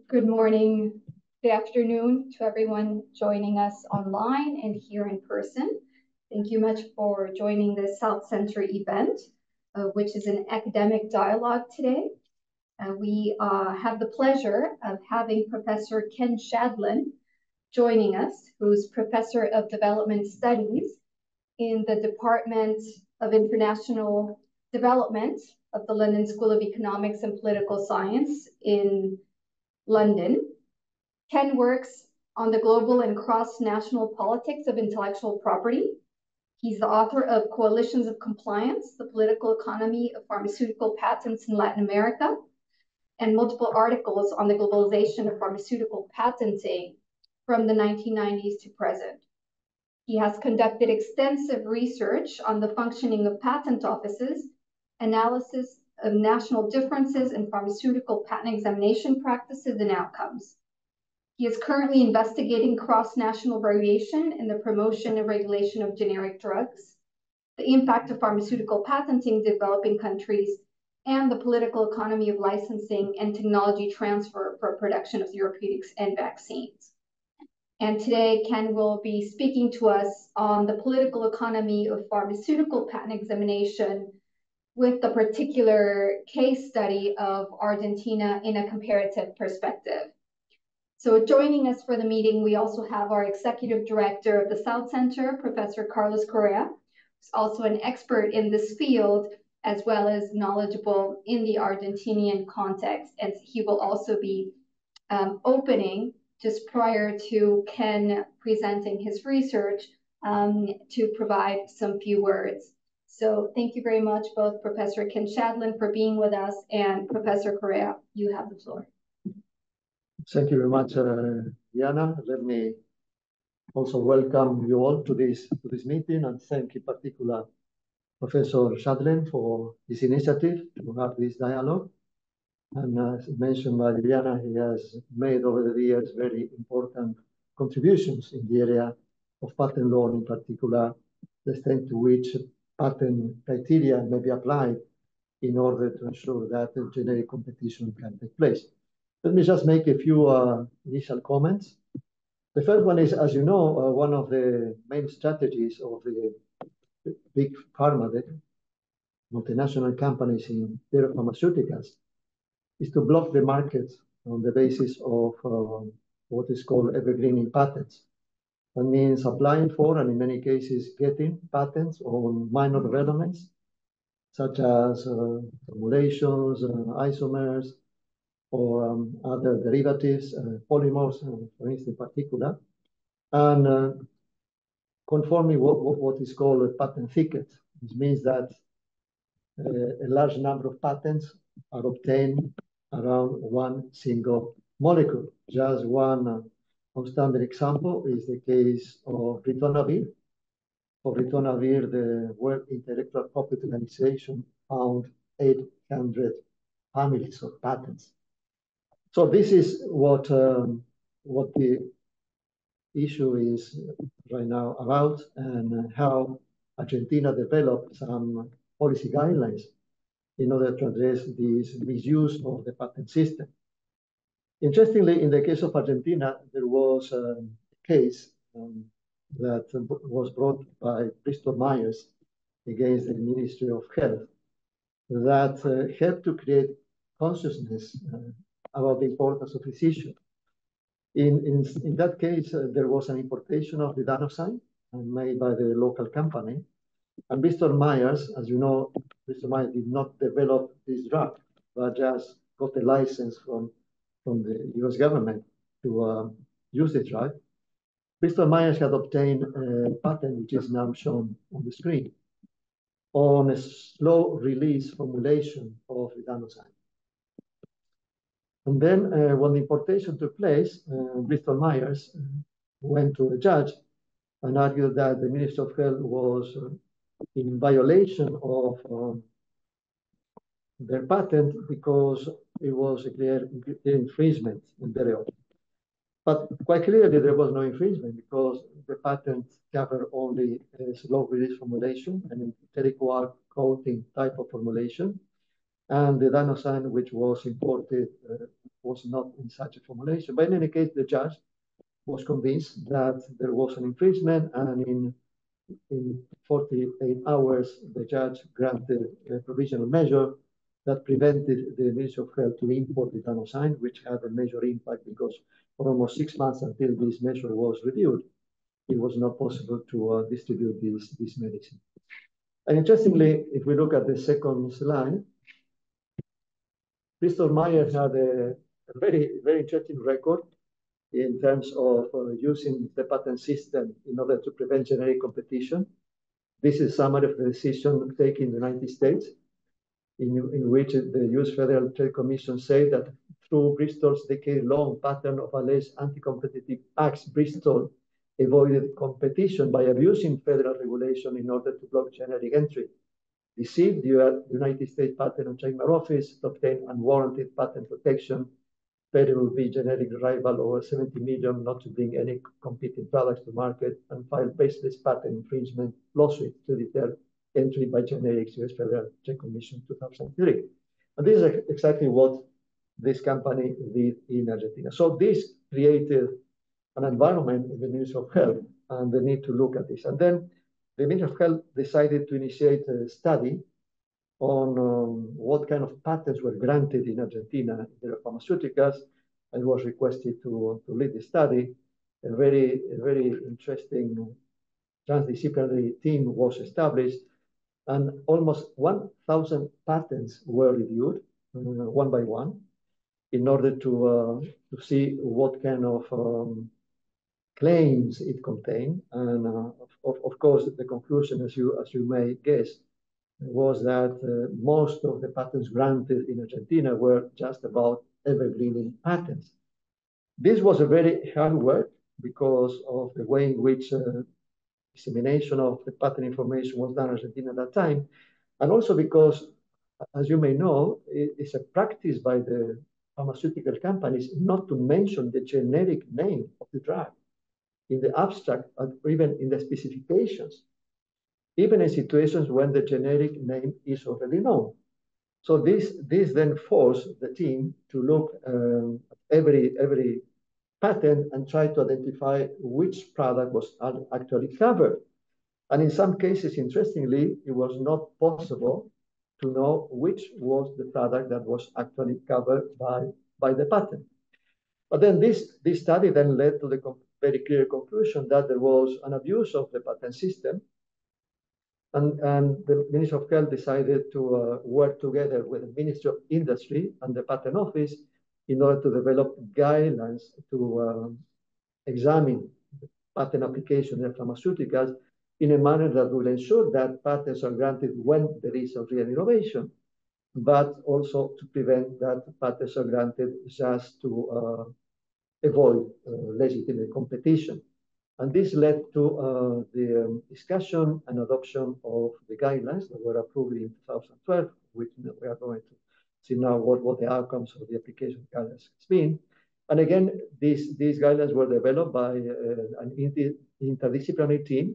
Good morning, good afternoon to everyone joining us online and here in person. Thank you much for joining this South Center event, which is an academic dialogue today. We have the pleasure of having Professor Ken Shadlen joining us, who's Professor of Development Studies in the Department of International Development of the London School of Economics and Political Science in London. Ken works on the global and cross-national politics of intellectual property. He's the author of Coalitions of Compliance, the Political Economy of Pharmaceutical Patents in Latin America, and multiple articles on the globalization of pharmaceutical patenting from the 1990s to present. He has conducted extensive research on the functioning of patent offices, analysis of national differences in pharmaceutical patent examination practices and outcomes. He is currently investigating cross-national variation in the promotion and regulation of generic drugs, the impact of pharmaceutical patenting in developing countries, and the political economy of licensing and technology transfer for production of therapeutics and vaccines. And today, Ken will be speaking to us on the political economy of pharmaceutical patent examination with the particular case study of Argentina in a comparative perspective. So joining us for the meeting, we also have our Executive Director of the South Center, Professor Carlos Correa, who's also an expert in this field, as well as knowledgeable in the Argentinian context. And he will also be opening, just prior to Ken presenting his research, to provide some few words. So thank you very much, both Professor Ken Shadlen for being with us, and Professor Correa, you have the floor. Thank you very much, Diana. Let me also welcome you all to this meeting, and thank in particular Professor Shadlen for this initiative to have this dialogue. And as mentioned by Diana, he has made over the years very important contributions in the area of patent law, in particular the extent to which patent criteria may be applied in order to ensure that generic competition can take place. Let me just make a few initial comments. The first one is, as you know, one of the main strategies of the big pharma, the multinational companies in pharmaceuticals, is to block the market on the basis of what is called evergreening patents. That means applying for, and in many cases getting, patents on minor developments, such as formulations, isomers, or other derivatives, polymers, for instance, in particular, and conforming what is called a patent thicket. This means that a large number of patents are obtained around one single molecule. Just one outstanding example is the case of ritonavir. For ritonavir, the World Intellectual Property Organization found 800 families of patents. So this is what the issue is right now about, and how Argentina developed some policy guidelines in order to address this misuse of the patent system. Interestingly, in the case of Argentina, there was a case that was brought by Bristol Myers against the Ministry of Health that helped to create consciousness about the importance of this issue. In that case, there was an importation of ridanosine made by the local company. And Bristol Myers, as you know, Bristol Myers did not develop this drug, but just got a license from the US government to use the drug. Bristol Myers had obtained a patent, which is now shown on the screen, on a slow release formulation of ridanosine. And then when the importation took place, Bristol Myers went to the judge and argued that the Ministry of Health was in violation of their patent because it was a clear infringement thereof. But quite clearly, there was no infringement because the patent covered only a slow release formulation, an enteric coating type of formulation. and the danosine, which was imported, was not in such a formulation. But in any case, the judge was convinced that there was an infringement, and in 48 hours, the judge granted a provisional measure that prevented the Ministry of Health to import the danosine, which had a major impact because for almost 6 months until this measure was reviewed, it was not possible to distribute this medicine. And interestingly, if we look at the second slide, Bristol Myers had a very, very interesting record in terms of using the patent system in order to prevent generic competition. This is a summary of the decision taken in the United States, in which the U.S. Federal Trade Commission said that through Bristol's decade-long pattern of alleged anti-competitive acts, Bristol avoided competition by abusing federal regulation in order to block generic entry, deceived the United States Patent and Trademark Office to obtain unwarranted patent protection, will be generic rival over 70 million, not to bring any competing products to market, and file baseless patent infringement lawsuit to deter entry by generics, U.S. Federal Trade Commission 2003. And this is exactly what this company did in Argentina. So this created an environment in the Ministry of Health, and they need to look at this. And then the Ministry of Health decided to initiate a study on what kind of patents were granted in Argentina in the pharmaceuticals, and was requested to lead the study. A very interesting transdisciplinary team was established, and almost 1,000 patents were reviewed one by one in order to see what kind of claims it contained. And of course, the conclusion, as you may guess, was that most of the patents granted in Argentina were just about evergreening patents. This was a very hard work because of the way in which dissemination of the patent information was done in Argentina at that time, and also because, as you may know, it's a practice by the pharmaceutical companies not to mention the generic name of the drug in the abstract or even in the specifications, even in situations when the generic name is already known. So this then forced the team to look at every patent and try to identify which product was actually covered. And in some cases, interestingly, it was not possible to know which was the product that was actually covered by the patent. But then this study then led to the very clear conclusion that there was an abuse of the patent system. And the Ministry of Health decided to work together with the Ministry of Industry and the Patent Office in order to develop guidelines to examine patent application in pharmaceuticals in a manner that will ensure that patents are granted when there is a real innovation, but also to prevent that patents are granted just to avoid legitimate competition. And this led to the discussion and adoption of the guidelines that were approved in 2012, which we are going to see now what the outcomes of the application guidelines has been. And again, these guidelines were developed by an interdisciplinary team.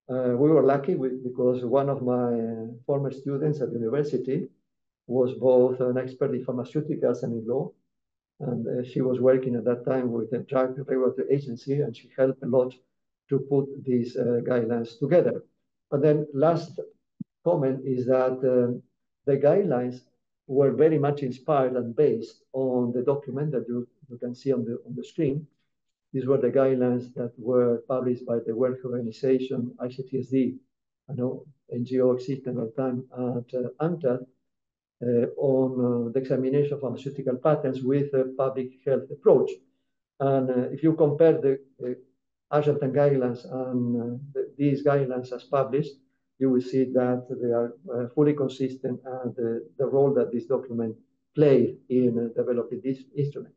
We were lucky because one of my former students at the university was both an expert in pharmaceuticals and in law. And she was working at that time with the Drug Regulatory Agency, and she helped a lot to put these guidelines together. But then last comment is that the guidelines were very much inspired and based on the document that you can see on the screen. These were the guidelines that were published by the World Health Organization, ICTSD, I know NGO existed at the time, at UNCTAD, on the examination of pharmaceutical patents with a public health approach. And if you compare the Argentine guidelines and these guidelines as published, you will see that they are fully consistent and the role that this document played in developing this instrument.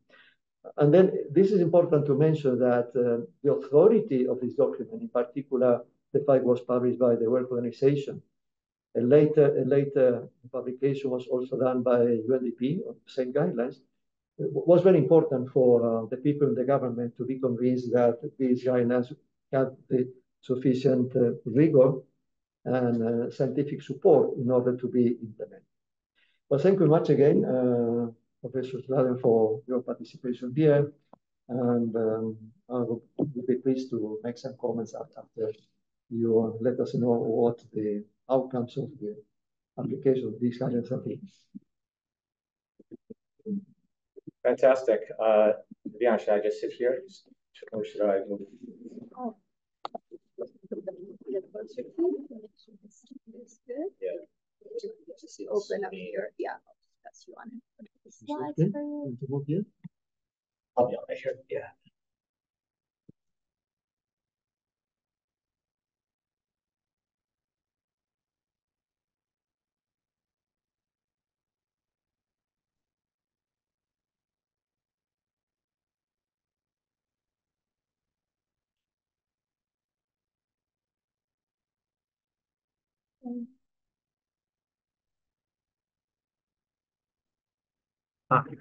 And then this is important to mention that the authority of this document, in particular, the fact was published by the World Organization. A later publication was also done by UNDP on the same guidelines. It was very important for the people in the government to be convinced that these guidelines have the sufficient rigor and scientific support in order to be implemented. Well, thank you much again, Professor Shadlen, for your participation here. And I will be pleased to make some comments after you let us know what the outcomes of the application of these guidelines have been. Fantastic. Vivian, should I just sit here? Or should I move? Oh. Yeah. Just open up here. Yeah, that's you on it. Slides Okay. for you. To move here? I'll be on right here. Yeah.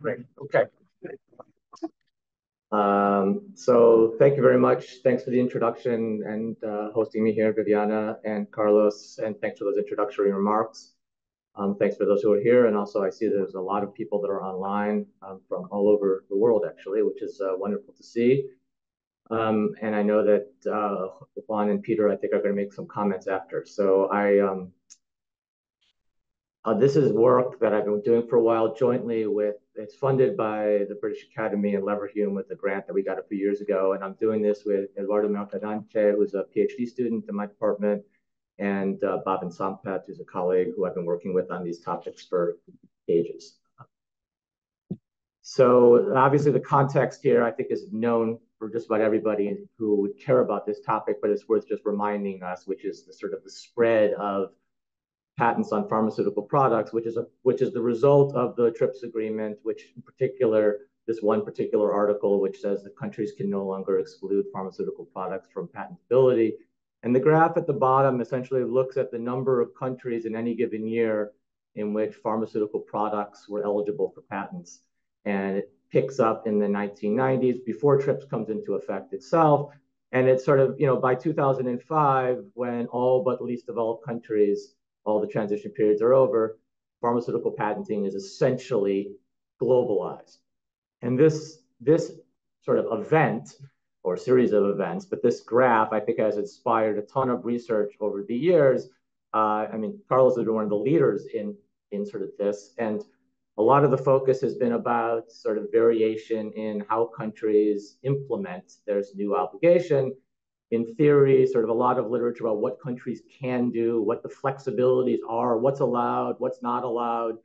Great. Okay. So thank you very much. Thanks for the introduction and hosting me here, Viviana and Carlos, and thanks for those introductory remarks. Thanks for those who are here, and also I see there's a lot of people that are online from all over the world, actually, which is wonderful to see. And I know that Juan and Peter, I think, are going to make some comments after. So this is work that I've been doing for a while jointly with, it's funded by the British Academy and Leverhulme with a grant that we got a few years ago. And I'm doing this with Eduardo Mercadante, who's a PhD student in my department, and Bhavin Sampath, who's a colleague who I've been working with on these topics for ages. So obviously the context here, I think, is known for just about everybody who would care about this topic, but it's worth just reminding us, which is the sort of the spread of patents on pharmaceutical products, which is the result of the TRIPS agreement, which in particular, this one particular article, which says that countries can no longer exclude pharmaceutical products from patentability. And the graph at the bottom essentially looks at the number of countries in any given year in which pharmaceutical products were eligible for patents. And it picks up in the 1990s before TRIPS comes into effect itself. And it's sort of, by 2005, when all but the least developed countries, all the transition periods are over, pharmaceutical patenting is essentially globalized. And this sort of event, or series of events, but this graph, I think, has inspired a ton of research over the years. I mean, Carlos has been one of the leaders in sort of this, and a lot of the focus has been about sort of variation in how countries implement their new obligation. In theory, sort of a lot of literature about what countries can do, what the flexibilities are, what's allowed, what's not allowed,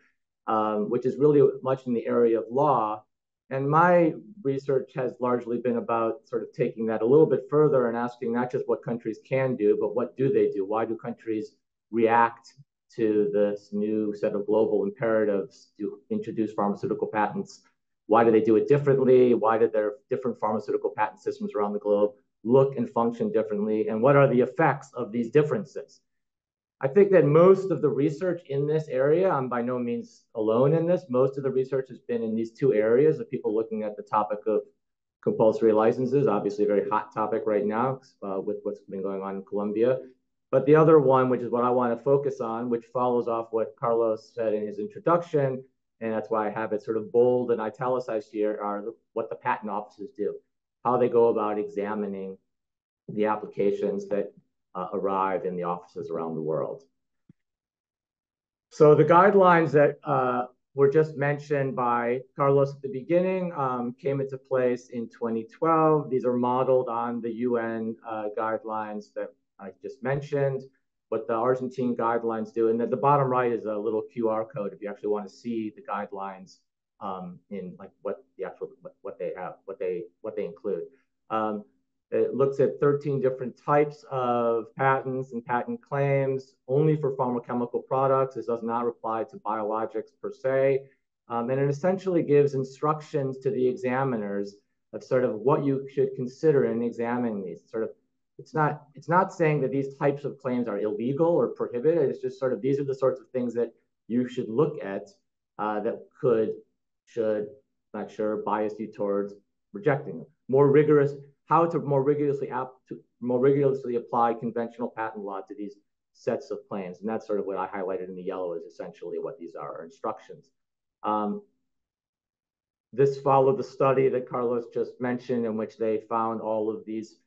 which is really much in the area of law. And my research has largely been about sort of taking that a little bit further and asking not just what countries can do, but what do they do? Why do countries react to this new set of global imperatives to introduce pharmaceutical patents? Why do they do it differently? Why do their different pharmaceutical patent systems around the globe look and function differently? And what are the effects of these differences? I think that most of the research in this area, I'm by no means alone in this, most of the research has been in these two areas of people looking at the topic of compulsory licenses, obviously a very hot topic right now with what's been going on in Colombia. But the other one, which is what I want to focus on, which follows off what Carlos said in his introduction, and that's why I have it sort of bold and italicized here, are what the patent offices do, how they go about examining the applications that arrive in the offices around the world. So the guidelines that were just mentioned by Carlos at the beginning came into place in 2012. These are modeled on the UN guidelines that I just mentioned, what the Argentine guidelines do. And at the bottom right is a little QR code if you actually want to see the guidelines in like what they have, what they include. It looks at 13 different types of patents and patent claims, only for pharmaceutical products. This does not apply to biologics per se. And it essentially gives instructions to the examiners of sort of what you should consider in examining these. Sort of, it's not saying that these types of claims are illegal or prohibited. It's just sort of, these are the sorts of things that you should look at that should bias you towards rejecting them. How to more rigorously apply conventional patent law to these sets of claims. And that's sort of what I highlighted in the yellow is essentially what these are, instructions. This followed the study that Carlos just mentioned, in which they found all of these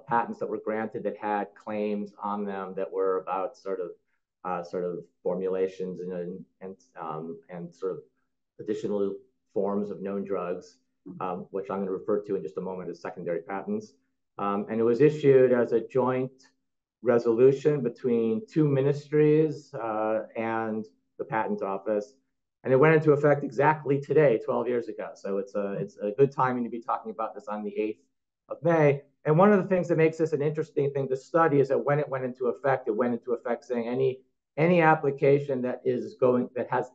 patents that were granted that had claims on them that were about sort of formulations and sort of additional forms of known drugs, which I'm going to refer to in just a moment as secondary patents. And it was issued as a joint resolution between two ministries and the patent office. And it went into effect exactly today, 12 years ago. So it's a good timing to be talking about this on the 8th of May. And one of the things that makes this an interesting thing to study is that when it went into effect saying any application that has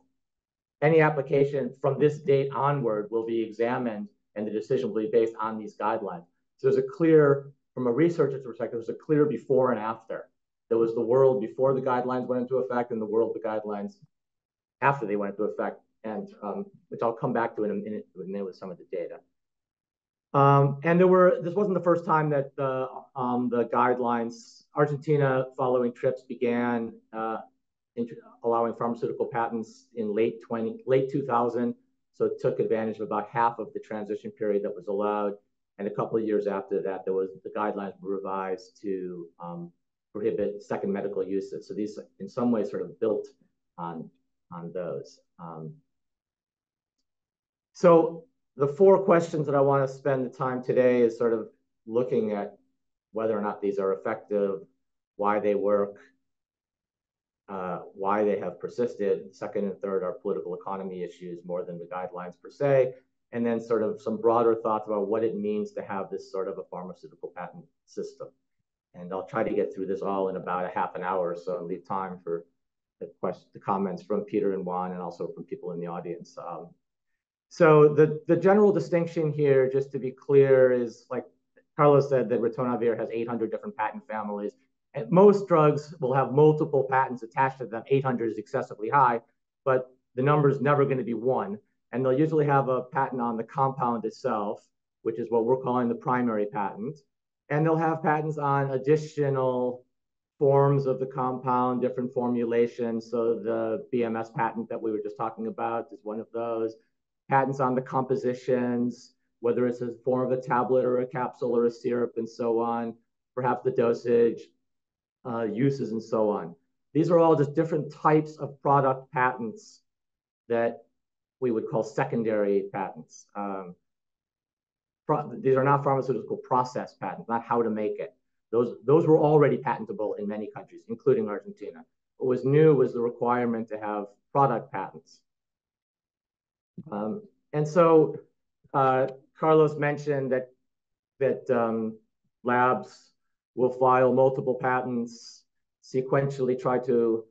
any application from this date onward will be examined, and the decision will be based on these guidelines. So there's a clear, from a researcher's perspective, there's a clear before and after. There was the world before the guidelines went into effect and the world, the guidelines after they went into effect, and which I'll come back to in a minute with some of the data. And this wasn't the first time that the guidelines, Argentina following TRIPS began allowing pharmaceutical patents in late 2000. So it took advantage of about half of the transition period that was allowed. And a couple of years after that, the guidelines were revised to prohibit second medical uses. So these, in some ways, sort of built on those. So the four questions that I want to spend the time today is sort of looking at whether or not these are effective, why they work, why they have persisted. Second and third are political economy issues more than the guidelines per se. And then sort of some broader thoughts about what it means to have this sort of a pharmaceutical patent system. And I'll try to get through this all in about a half an hour or so and leave time for the comments from Peter and Juan and also from people in the audience. So the general distinction here, just to be clear, is like Carlos said, that ritonavir has 800 different patent families. And most drugs will have multiple patents attached to them. 800 is excessively high, but the number is never going to be one. And they'll usually have a patent on the compound itself, which is what we're calling the primary patent. And they'll have patents on additional forms of the compound, different formulations. So the BMS patent that we were just talking about is one of those. Patents on the compositions, whether it's a form of a tablet or a capsule or a syrup and so on, perhaps the dosage, uses and so on. These are all just different types of product patents that we would call secondary patents. These are not pharmaceutical process patents, not how to make it. Those were already patentable in many countries, including Argentina. What was new was the requirement to have product patents. And so Carlos mentioned that labs will file multiple patents, sequentially try to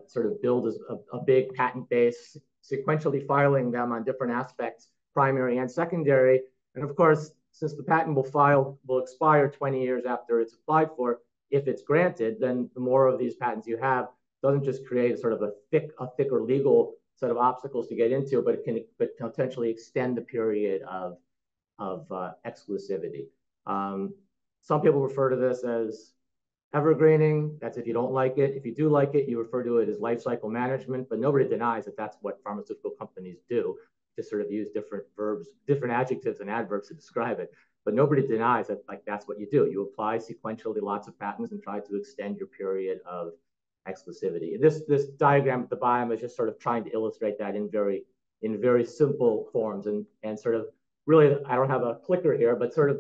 sort of build a big patent base, sequentially filing them on different aspects, primary and secondary. And of course, since the patent will expire 20 years after it's applied for, if it's granted, then the more of these patents you have doesn't just create sort of a thicker legal set of obstacles to get into, but it can potentially extend the period of exclusivity. Some people refer to this as evergreening. That's if you don't like it. If you do like it, you refer to it as life cycle management, but nobody denies that that's what pharmaceutical companies do. Just sort of use different verbs, different adjectives and adverbs to describe it. But nobody denies that that's what you do. You apply sequentially lots of patents and try to extend your period of exclusivity. This diagram at the bottom is just sort of trying to illustrate that in very simple forms and sort of really, I don't have a clicker here, but sort of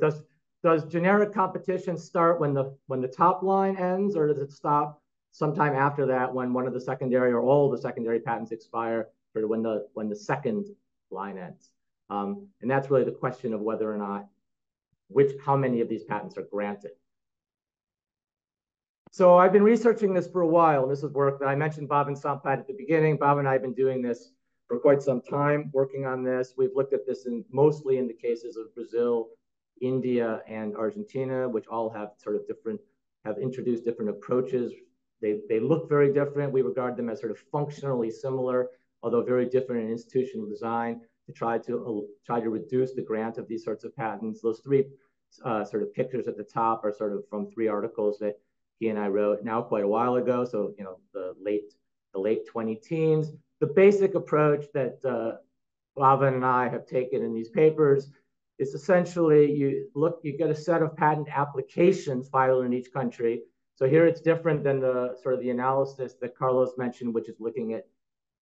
does generic competition start when the top line ends, or does it stop sometime after that when one of the secondary or all the secondary patents expire, or when the second line ends? And that's really the question of whether or not how many of these patents are granted. So I've been researching this for a while. This is work that I mentioned Bob and Sampat at the beginning. Bob and I have been doing this for quite some time, working on this. We've looked at this mostly in the cases of Brazil, India, and Argentina, which all have have introduced different approaches. They look very different. We regard them as sort of functionally similar, although very different in institutional design, to try to reduce the grant of these sorts of patents. Those three sort of pictures at the top are sort of from 3 articles that he and I wrote now quite a while ago. So, you know, the late 20 teens. The basic approach that Lavin and I have taken in these papers is essentially you get a set of patent applications filed in each country. So here it's different than the sort of the analysis that Carlos mentioned, which is looking at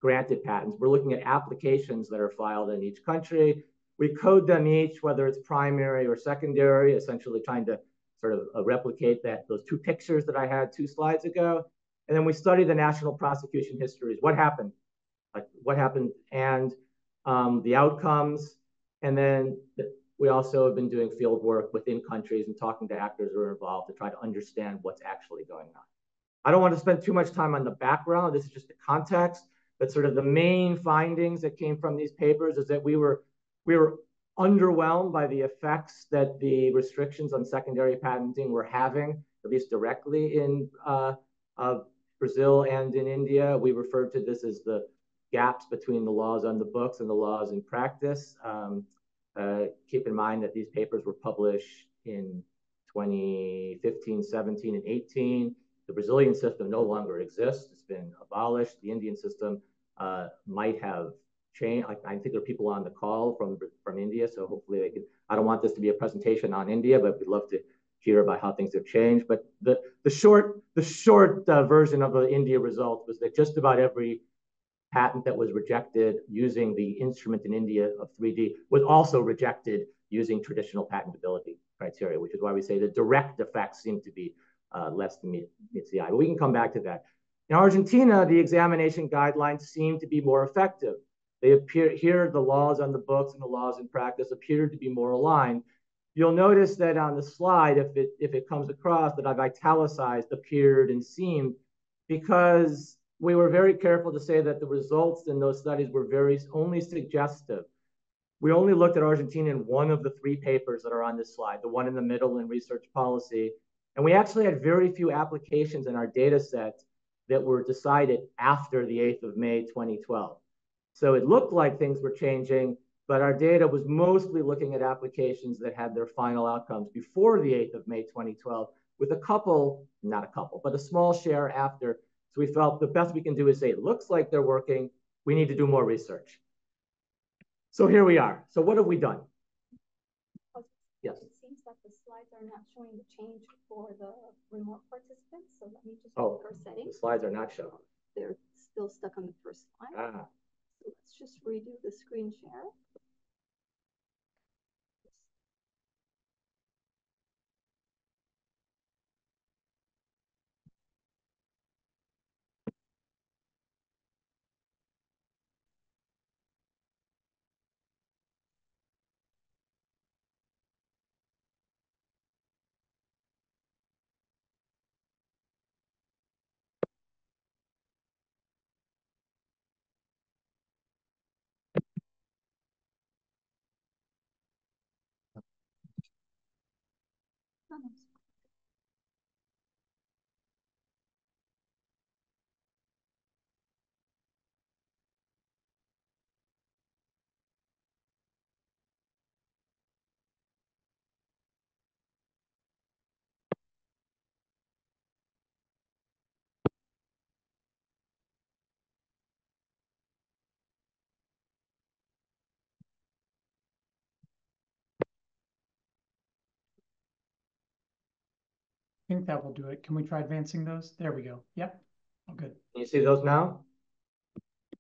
granted patents. We're looking at applications that are filed in each country. We code them each, whether it's primary or secondary, essentially trying to sort of replicate those two pictures that I had 2 slides ago. And then we study the national prosecution histories. What happened? And the outcomes. And then we also have been doing field work within countries and talking to actors who are involved to try to understand what's actually going on. I don't want to spend too much time on the background. This is just the context. But sort of the main findings that came from these papers is that we were underwhelmed by the effects that the restrictions on secondary patenting were having, at least directly in Brazil and in India. We referred to this as the gaps between the laws on the books and the laws in practice. Keep in mind that these papers were published in 2015, 17, and 18. The Brazilian system no longer exists. It's been abolished. The Indian system might have changed. I think there are people on the call from India, so hopefully they can. I don't want this to be a presentation on India, but we'd love to hear about how things have changed. But the short version of the India result was that just about every patent that was rejected using the instrument in India of 3D was also rejected using traditional patentability criteria, which is why we say the direct effects seem to be less than meets the eye. But we can come back to that. In Argentina, the examination guidelines seem to be more effective. They appear here, the laws on the books and the laws in practice appear to be more aligned. You'll notice that on the slide, if it comes across, that I've italicized appeared and seemed, because we were very careful to say that the results in those studies were only suggestive. We only looked at Argentina in one of the 3 papers that are on this slide, the one in the middle in research policy. And we actually had very few applications in our data set that were decided after the 8th of May, 2012. So it looked like things were changing, but our data was mostly looking at applications that had their final outcomes before the 8th of May, 2012, with but a small share after. So we felt the best we can do is say, it looks like they're working. We need to do more research. So here we are. So what have we done? Yes. It seems that the slides are not showing the change for the remote participants. So let me just go to settings. The slides are not showing. They're still stuck on the first slide. So let's just redo the screen share. I think that will do it. Can we try advancing those? There we go. Yep. Oh, good. Can you see those now?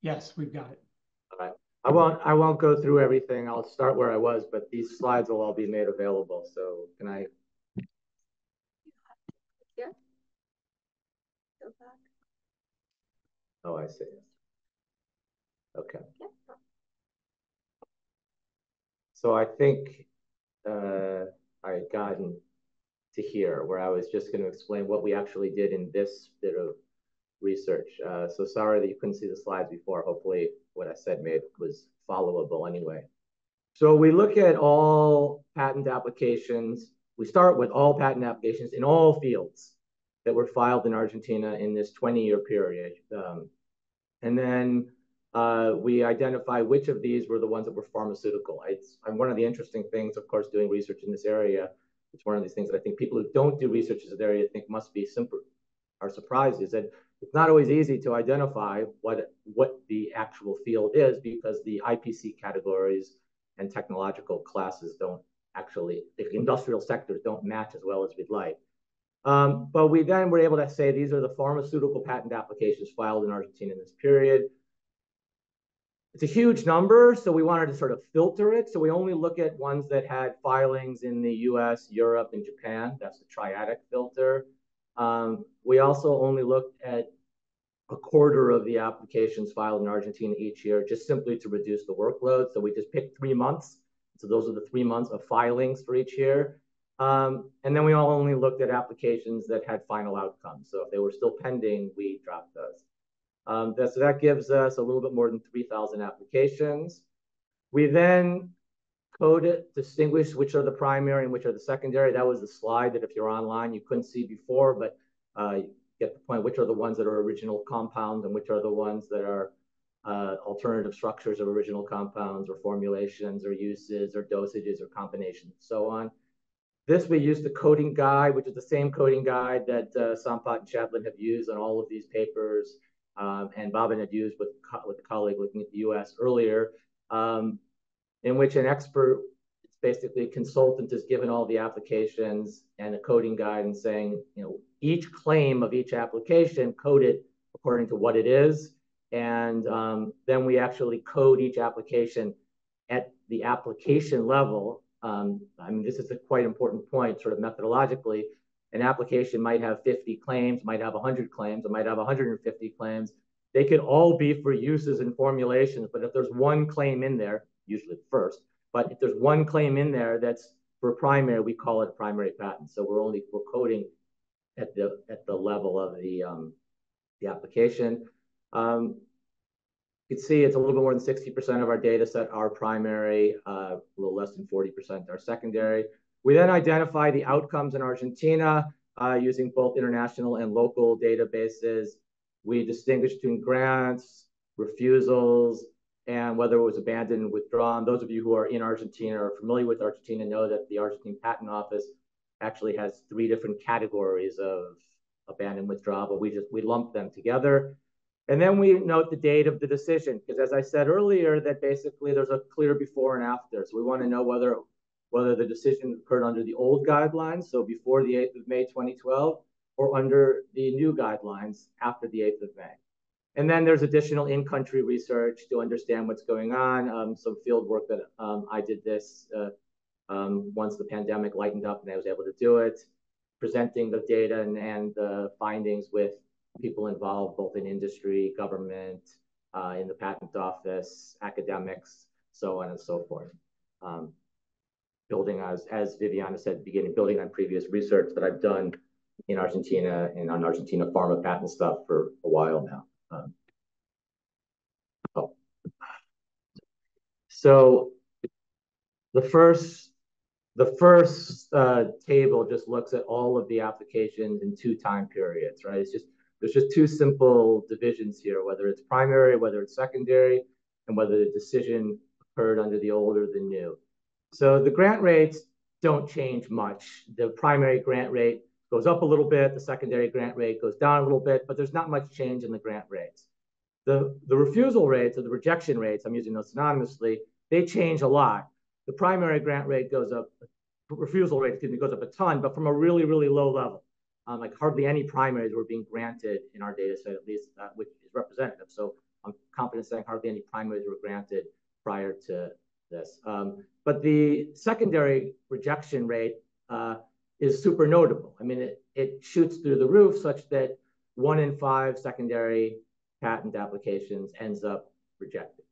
Yes, we've got it. All right. I won't go through everything. I'll start where I was, but these slides will all be made available. So can I? Here. Go back. Oh, I see. Okay. Yeah. So I think I had gotten to here where I was just going to explain what we actually did in this bit of research. So sorry that you couldn't see the slides before. Hopefully what I said was followable anyway. So we look at all patent applications. We start with all patent applications in all fields that were filed in Argentina in this 20-year period. And then we identify which of these were the ones that were pharmaceutical. And one of the interesting things, of course, doing research in this area it's one of these things that I think people who don't do research in this area think must be simple, are surprised, is that it's not always easy to identify what the actual field is, because the IPC categories and technological classes don't actually, the industrial sectors don't match as well as we'd like. But we then were able to say these are the pharmaceutical patent applications filed in Argentina in this period. It's a huge number, so we wanted to sort of filter it. So we only look at ones that had filings in the US, Europe, and Japan. That's the triadic filter. We also only looked at a quarter of the applications filed in Argentina each year, just simply to reduce the workload. So we just picked 3 months. So those are the 3 months of filings for each year. And then we only looked at applications that had final outcomes. So if they were still pending, we dropped those. So that gives us a little bit more than 3,000 applications. We then distinguish which are the primary and which are the secondary. That was the slide that if you're online, you couldn't see before, but you get the point, which are the ones that are original compounds and which are the ones that are alternative structures of original compounds or formulations or uses or dosages or combinations and so on. This, we use the coding guide, which is the same coding guide that Sampat and Shadlen have used on all of these papers, and Bobin had used with a colleague looking at the US earlier, in which an expert, it's basically a consultant, is given all the applications and a coding guide and saying, you know, each claim of each application coded according to what it is. And then we actually code each application at the application level. I mean, this is a quite important point, sort of methodologically. An application might have 50 claims, might have 100 claims, it might have 150 claims. They could all be for uses and formulations, but if there's one claim in there, usually first, but if there's one claim in there that's for primary, we call it a primary patent. So we're coding at the level of the application. You can see it's a little bit more than 60% of our data set are primary, a little less than 40% are secondary. We then identify the outcomes in Argentina using both international and local databases. We distinguish between grants, refusals, and whether it was abandoned and withdrawn. Those of you who are in Argentina or familiar with Argentina know that the Argentine Patent Office actually has 3 different categories of abandoned, withdraw, but we lump them together. And then we note the date of the decision, because as I said earlier, that basically there's a clear before and after. So we want to know whether the decision occurred under the old guidelines, so before the 8th of May 2012, or under the new guidelines after the 8th of May. And then there's additional in-country research to understand what's going on. Some field work that I did this once the pandemic lightened up and I was able to do it, presenting the data and the findings with people involved both in industry, government, in the patent office, academics, so on and so forth. Building, as Viviana said at the beginning, building on previous research that I've done in Argentina and on Argentina pharma patent stuff for a while now. So the first table just looks at all of the applications in 2 time periods, right? There's just 2 simple divisions here, whether it's primary, whether it's secondary, and whether the decision occurred under the old or the new. So the grant rates don't change much. The primary grant rate goes up a little bit, the secondary grant rate goes down a little bit, but there's not much change in the grant rates. The refusal rates or the rejection rates, I'm using those synonymously, they change a lot. The primary grant rate goes up, refusal rate, excuse me, goes up a ton, but from a really, really low level. Like hardly any primaries were being granted in our data set, at least, which is representative. So I'm confident saying hardly any primaries were granted prior to this. But the secondary rejection rate is super notable. I mean, it shoots through the roof such that 1 in 5 secondary patent applications ends up rejected.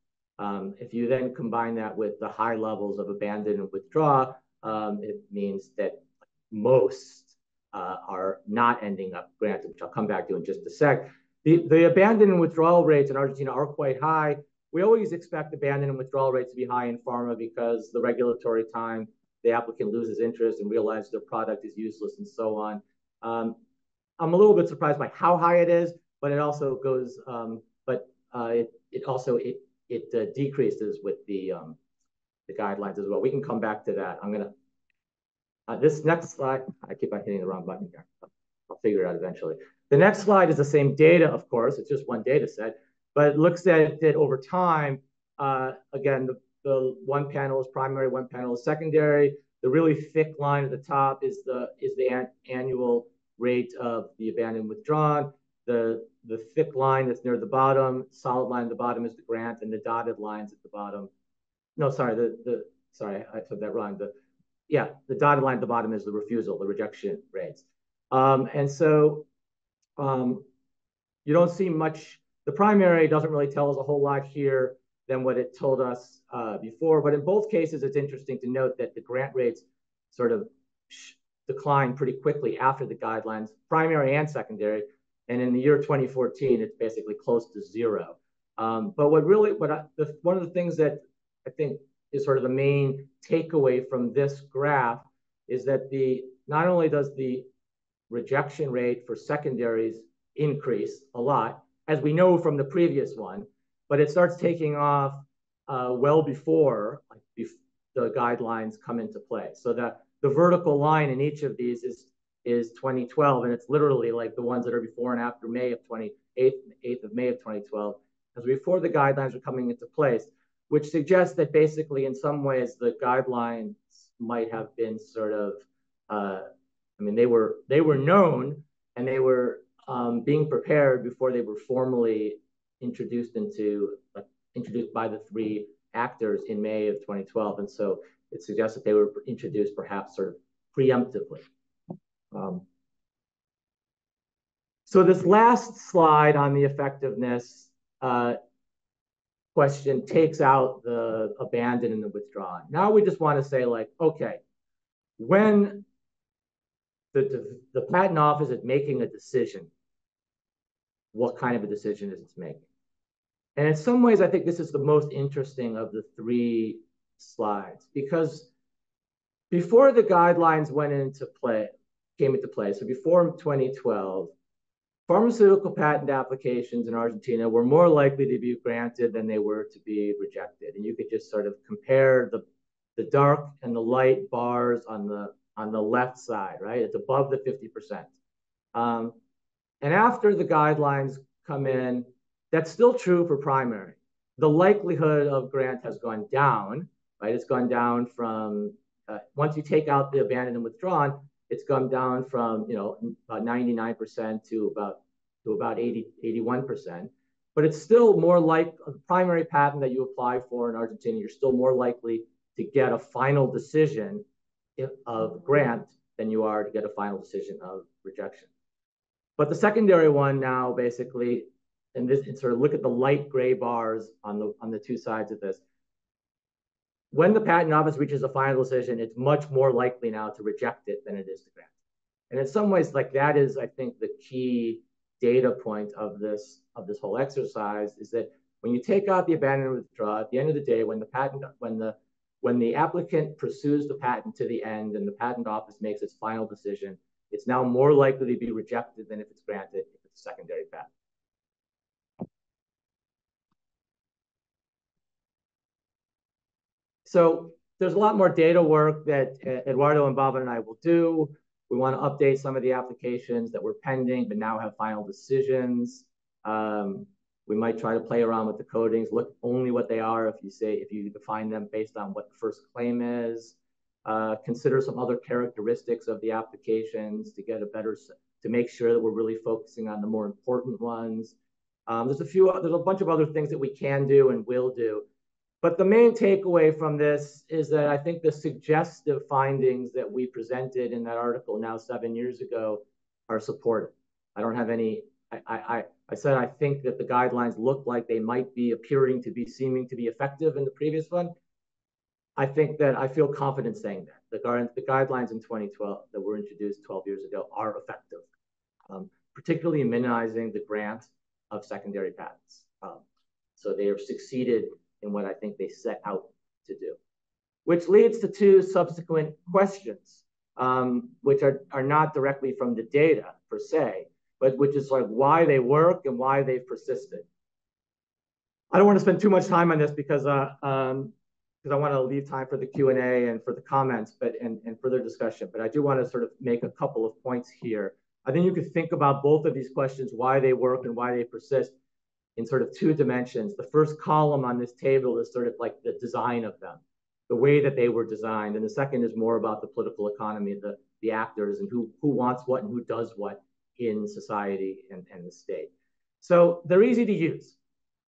If you then combine that with the high levels of abandon and withdraw, it means that most are not ending up granted, which I'll come back to in just a sec. The abandon and withdrawal rates in Argentina are quite high. We always expect abandon and withdrawal rates to be high in pharma because the regulatory time, the applicant loses interest and realizes their product is useless and so on. I'm a little bit surprised by how high it is, but it also goes, it decreases with the guidelines as well. We can come back to that. I'm gonna This next slide, I keep on hitting the wrong button here. I'll figure it out eventually. The next slide is the same data, of course. It's just one data set, but it looks at it over time. Again, the one panel is primary, one panel is secondary. The really thick line at the top is the annual rate of the abandoned withdrawn. The thick line that's near the bottom, solid line at the bottom is the grant, and the dotted lines at the bottom. No, sorry, sorry, I said that wrong. The dotted line at the bottom is the refusal, the rejection rates. And so you don't see much. The primary doesn't really tell us a whole lot here than what it told us before. But in both cases, it's interesting to note that the grant rates sort of decline pretty quickly after the guidelines, primary and secondary. And in the year 2014, it's basically close to zero. But one of the things that I think is sort of the main takeaway from this graph is that not only does the rejection rate for secondaries increase a lot, as we know from the previous one, but it starts taking off well before the guidelines come into play. So the vertical line in each of these is 2012, and it's literally like the ones that are before and after May of 8th of May of 2012, as before the guidelines are coming into place, which suggests that basically in some ways the guidelines might have been sort of, I mean, they were known and they were being prepared before they were formally introduced by the three actors in May of 2012. And so it suggests that they were introduced perhaps sort of preemptively. So this last slide on the effectiveness question takes out the abandoned and the withdrawn. Now we just want to say, like, okay, when the patent office is making a decision, what kind of a decision is it making? And in some ways, I think this is the most interesting of the three slides, because before the guidelines came into play, so before 2012, pharmaceutical patent applications in Argentina were more likely to be granted than they were to be rejected. And you could just sort of compare the dark and the light bars on the left side, right? It's above the 50%. And after the guidelines come in, that's still true for primary. The likelihood of grant has gone down, right? It's gone down from, once you take out the abandoned and withdrawn, it's gone down from, about 99% to about 81%. But it's still more like a primary patent that you apply for in Argentina, you're still more likely to get a final decision of grant than you are to get a final decision of rejection. But the secondary one now basically, and sort of look at the light gray bars on the two sides of this. When the patent office reaches a final decision, it's much more likely now to reject it than it is to grant. And in some ways, like that is, I think, the key data point of this whole exercise is that when you take out the abandon and withdraw, at the end of the day, when the applicant pursues the patent to the end and the patent office makes its final decision, it's now more likely to be rejected than if it's granted if it's a secondary patent. So there's a lot more data work that Eduardo and Baba and I will do. We want to update some of the applications that were pending but now have final decisions. We might try to play around with the codings, look only what they are if you define them based on what the first claim is. Consider some other characteristics of the applications to make sure that we're really focusing on the more important ones. There's a bunch of other things that we can do and will do. But the main takeaway from this is that I think the suggestive findings that we presented in that article now 7 years ago are supported. I don't have any, I said I think that the guidelines look like they might be seeming to be effective in the previous one. I think that I feel confident saying that. The guidelines in 2012 that were introduced 12 years ago are effective, particularly in minimizing the grant of secondary patents. So they have succeeded in what I think they set out to do, which leads to two subsequent questions, which are not directly from the data per se, but which is like why they work and why they've persisted. I don't want to spend too much time on this because because I want to leave time for the Q&A and for the comments, and further discussion. But I do want to sort of make a couple of points here. I think you could think about both of these questions, why they work and why they persist, in sort of two dimensions. The first column on this table is sort of like the design of them, the way that they were designed. And the second is more about the political economy, the actors, and who wants what and who does what in society and the state. So they're easy to use.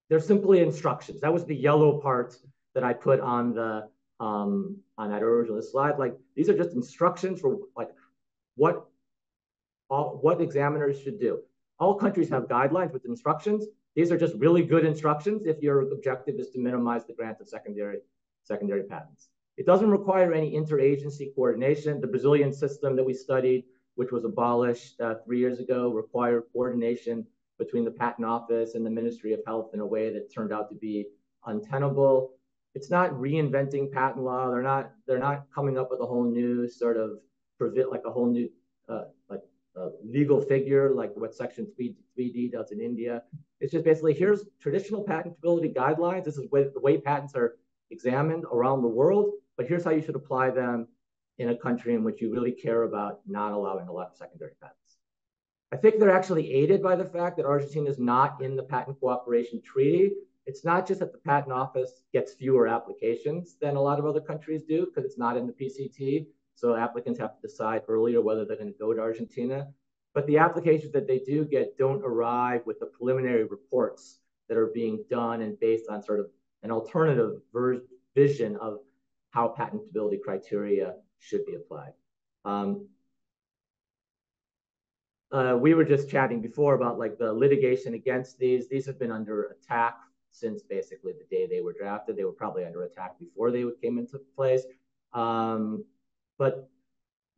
They're simply instructions. That was the yellow part that I put on the on that original slide. Like, these are just instructions for like what examiners should do. All countries have guidelines with instructions. These are just really good instructions if your objective is to minimize the grant of secondary patents. It doesn't require any interagency coordination. The Brazilian system that we studied, which was abolished 3 years ago, required coordination between the Patent Office and the Ministry of Health in a way that turned out to be untenable. It's not reinventing patent law. They're not coming up with a whole new sort of like a whole new legal figure like what Section 3D does in India. It's just basically, here's traditional patentability guidelines. This is the way patents are examined around the world, but here's how you should apply them in a country in which you really care about not allowing a lot of secondary patents. I think they're actually aided by the fact that Argentina is not in the Patent Cooperation Treaty. It's not just that the Patent Office gets fewer applications than a lot of other countries do because it's not in the PCT. So applicants have to decide earlier whether they're going to go to Argentina. But the applications that they do get don't arrive with the preliminary reports that are being done and based on sort of an alternative vision of how patentability criteria should be applied. We were just chatting before about like the litigation against these. These have been under attack since basically the day they were drafted. They were probably under attack before they came into place. But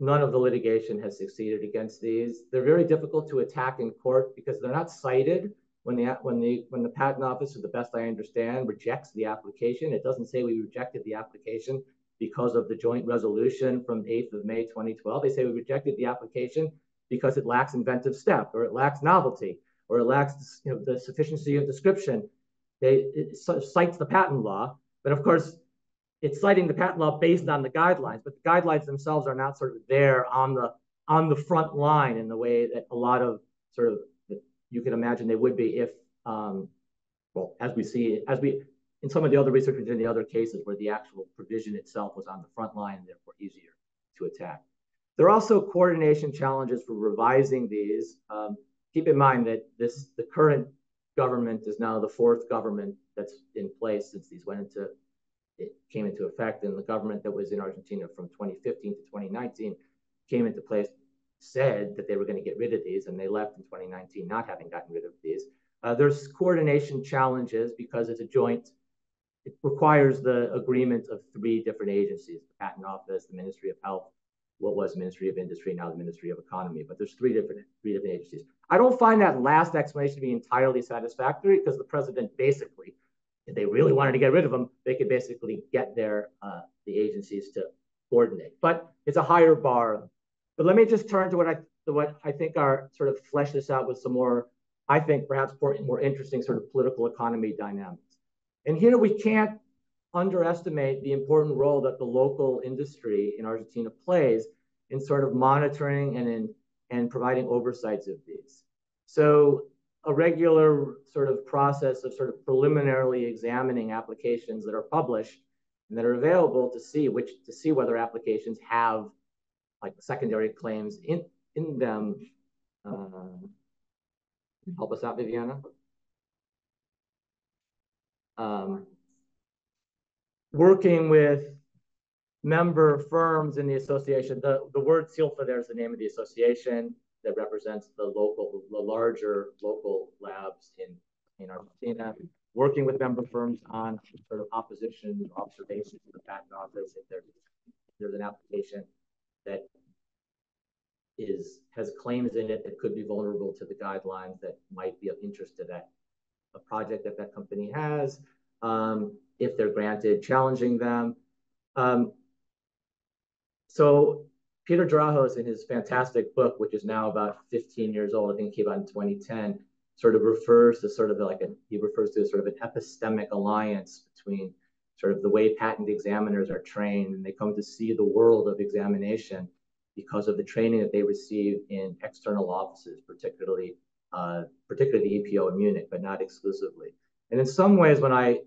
none of the litigation has succeeded against these. They're very difficult to attack in court because they're not cited when the Patent Office, to the best I understand, rejects the application. It doesn't say we rejected the application because of the joint resolution from 8th of May 2012. They say we rejected the application because it lacks inventive step, or it lacks novelty, or it lacks the sufficiency of description. It cites the patent law, but of course, it's citing the patent law based on the guidelines, but the guidelines themselves are not sort of there on the front line in the way that a lot of sort of you can imagine they would be if, well, as we in some of the other research we did in the other cases where the actual provision itself was on the front line and therefore easier to attack. There are also coordination challenges for revising these. Keep in mind that the current government is now the fourth government that's in place since these came into effect, and the government that was in Argentina from 2015 to 2019 came into place, said that they were going to get rid of these, and they left in 2019 not having gotten rid of these. There's coordination challenges because it's a joint, it requires the agreement of 3 different agencies, the Patent Office, the Ministry of Health, what was Ministry of Industry, now the Ministry of Economy, but there's three different agencies. I don't find that last explanation to be entirely satisfactory because the president basically, if they really wanted to get rid of them, they could basically get the agencies to coordinate. But it's a higher bar. But let me just turn to what I think are sort of flesh this out with some more, I think perhaps more interesting sort of political economy dynamics. And here we can't underestimate the important role that the local industry in Argentina plays in sort of monitoring and providing oversights of these. So a regular sort of process of sort of preliminarily examining applications that are published and that are available to see whether applications have like secondary claims in them. Help us out, Viviana. Working with member firms in the association. The word SILFA there is the name of the association that represents the larger local labs in Argentina. Working with member firms on sort of opposition observations to the Patent Office. If there's an application that has claims in it that could be vulnerable to the guidelines that might be of interest to a project that company has. If they're granted, challenging them. So Peter Drahos, in his fantastic book, which is now about 15 years old, I think it came out in 2010, sort of refers to sort of an epistemic alliance between sort of the way patent examiners are trained, and they come to see the world of examination because of the training that they receive in external offices, particularly the EPO in Munich, but not exclusively. And in some ways, when I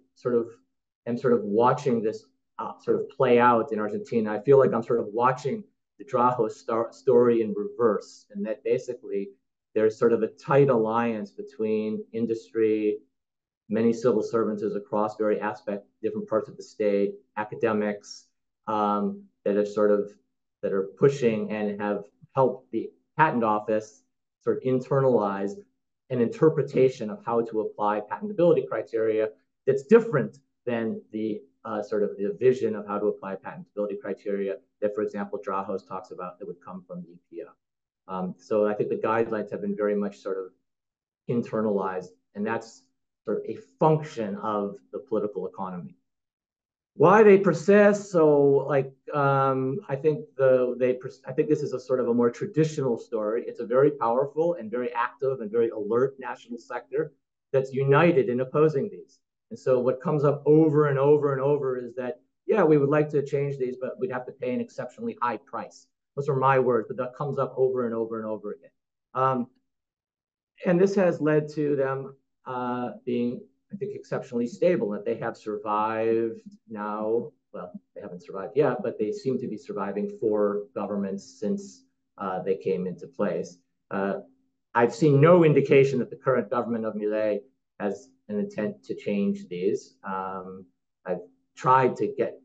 am watching this sort of play out in Argentina, I feel like I'm sort of watching the Draho story in reverse, and that basically there's sort of a tight alliance between industry, many civil servants across different parts of the state, academics that are pushing and have helped the patent office sort of internalize an interpretation of how to apply patentability criteria that's different than the the vision of how to apply patentability criteria that, for example, Drahos talks about that would come from the EPO. So I think the guidelines have been very much sort of internalized, and that's sort of a function of the political economy. Why they persist? So, I think this is a sort of a more traditional story. It's a very powerful and very active and very alert national sector that's united in opposing these. And so, what comes up over and over and over is that, yeah, we would like to change these, but we'd have to pay an exceptionally high price. Those are my words, but that comes up over and over and over again. And this has led to them being, I think, exceptionally stable, that they have survived now. Well, they haven't survived yet, but they seem to be surviving 4 governments since they came into place. I've seen no indication that the current government of Milei has an intent to change these. I've tried to get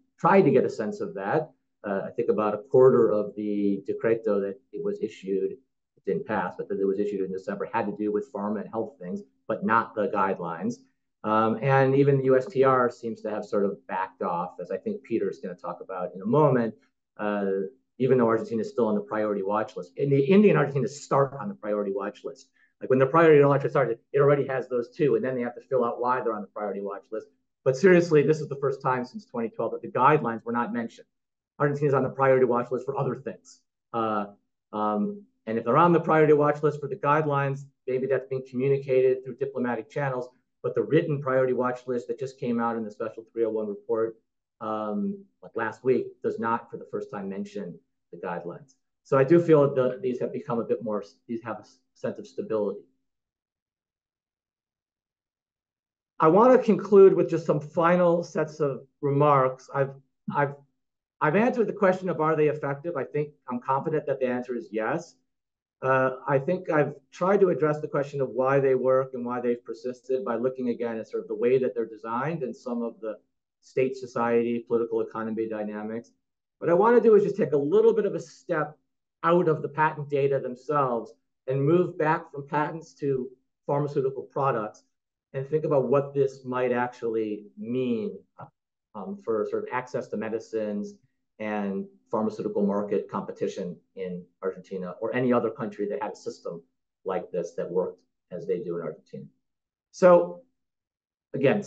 a sense of that. I think about a quarter of the decreto that it was issued, it didn't pass, but that it was issued in December, had to do with pharma and health things, but not the guidelines. And even the USTR seems to have sort of backed off, as I think Peter's going to talk about in a moment, even though Argentina is still on the priority watch list. And the India and Argentina start on the priority watch list. Like when the priority watch list started, it already has those 2, and then they have to fill out why they're on the priority watch list. But seriously, this is the first time since 2012 that the guidelines were not mentioned. Argentina is on the priority watch list for other things. And if they're on the priority watch list for the guidelines, maybe that's being communicated through diplomatic channels. But the written priority watch list that just came out in the special 301 report last week does not, for the first time, mention the guidelines. So I do feel that these have become a bit more, these have a sense of stability. I want to conclude with just some final sets of remarks. I've answered the question of are they effective? I'm confident that the answer is yes. I think I've tried to address the question of why they work and why they've persisted by looking again at sort of the way that they're designed and some of the state, society, political economy dynamics. What I want to do is just take a little bit of a step out of the patent data themselves and move back from patents to pharmaceutical products and think about what this might actually mean for sort of access to medicines and pharmaceutical market competition in Argentina or any other country that had a system like this that worked as they do in Argentina. So again,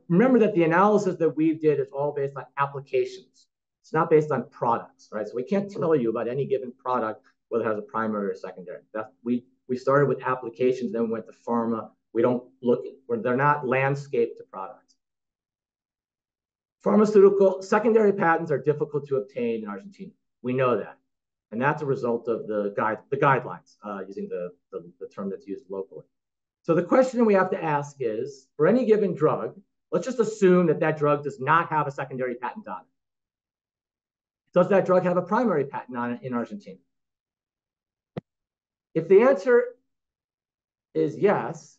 remember that the analysis that we did is all based on applications. It's not based on products, right? So we can't tell you about any given product, whether it has a primary or secondary. We started with applications, then we went to pharma. We don't look at, they're not landscape to products. Pharmaceutical secondary patents are difficult to obtain in Argentina. We know that. And that's a result of the guidelines, using the term that's used locally. So the question we have to ask is, for any given drug, let's just assume that that drug does not have a secondary patent on it. Does that drug have a primary patent on it in Argentina? If the answer is yes,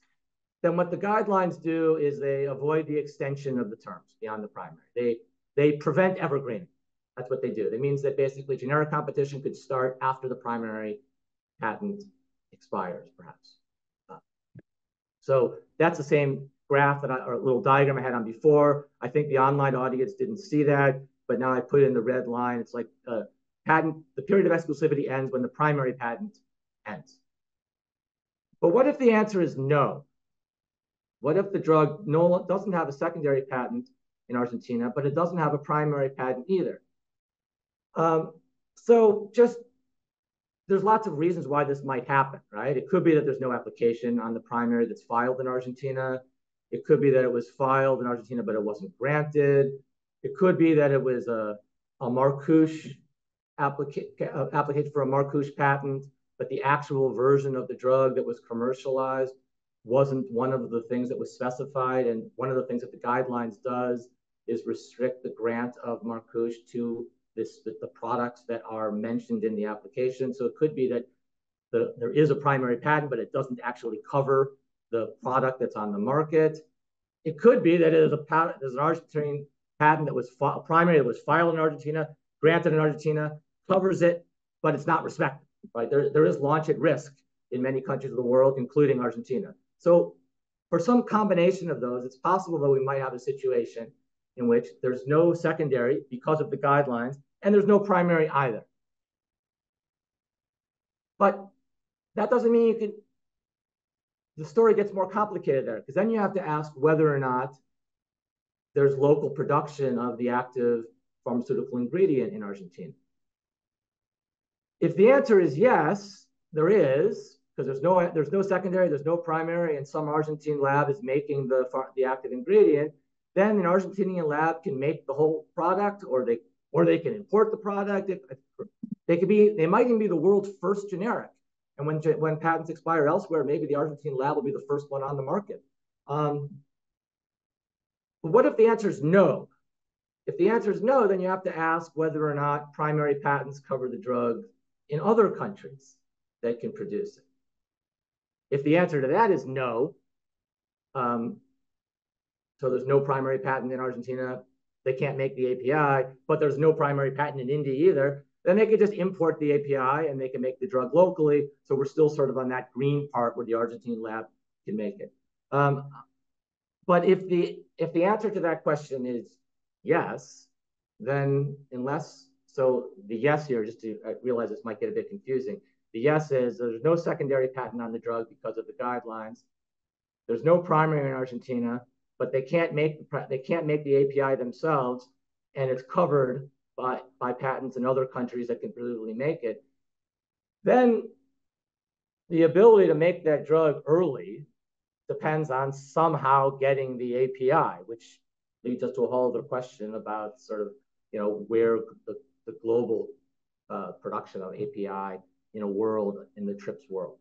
then what the guidelines do is they avoid the extension of the terms beyond the primary. They prevent evergreening. That's what they do. That means that basically generic competition could start after the primary patent expires, perhaps. So that's the same graph or little diagram I had on before. I think the online audience didn't see that, but now I put in the red line. It's like the period of exclusivity ends when the primary patent ends. But what if the answer is no? What if the drug doesn't have a secondary patent in Argentina, but it doesn't have a primary patent either? There's lots of reasons why this might happen, right? It could be that there's no application on the primary that's filed in Argentina. It could be that it was filed in Argentina, but it wasn't granted. It could be that it was a Marcouche application for a Marcouche patent, but the actual version of the drug that was commercialized wasn't one of the things that was specified. And one of the things that the guidelines does is restrict the grant of Marcouche to the products that are mentioned in the application. So it could be that there is a primary patent, but it doesn't actually cover the product that's on the market. It could be that it is there's an Argentine patent that was primary that was filed in Argentina, granted in Argentina, covers it, but it's not respected. Right? There is launch at risk in many countries of the world, including Argentina. So for some combination of those, it's possible that we might have a situation in which there's no secondary because of the guidelines, and there's no primary either. But that doesn't mean the story gets more complicated there, because then you have to ask whether or not there's local production of the active pharmaceutical ingredient in Argentina. If the answer is yes, there is, because there's no secondary, there's no primary, and some Argentine lab is making the active ingredient, then an Argentinian lab can make the whole product, or they can import the product. They might even be the world's first generic. And when patents expire elsewhere, maybe the Argentine lab will be the first one on the market. But what if the answer is no? If the answer is no, then you have to ask whether or not primary patents cover the drug in other countries that can produce it. If the answer to that is no, so there's no primary patent in Argentina, they can't make the API, but there's no primary patent in India either, then they could just import the API and they can make the drug locally. So we're still sort of on that green part where the Argentine lab can make it. But if the answer to that question is yes, then so the yes here, I realize this might get a bit confusing. The yes is there's no secondary patent on the drug because of the guidelines. There's no primary in Argentina, but they can't make the API themselves, and it's covered by patents in other countries that can presumably make it. Then the ability to make that drug early depends on somehow getting the API, which leads us to a whole other question about sort of, where the global production of API in the TRIPS world.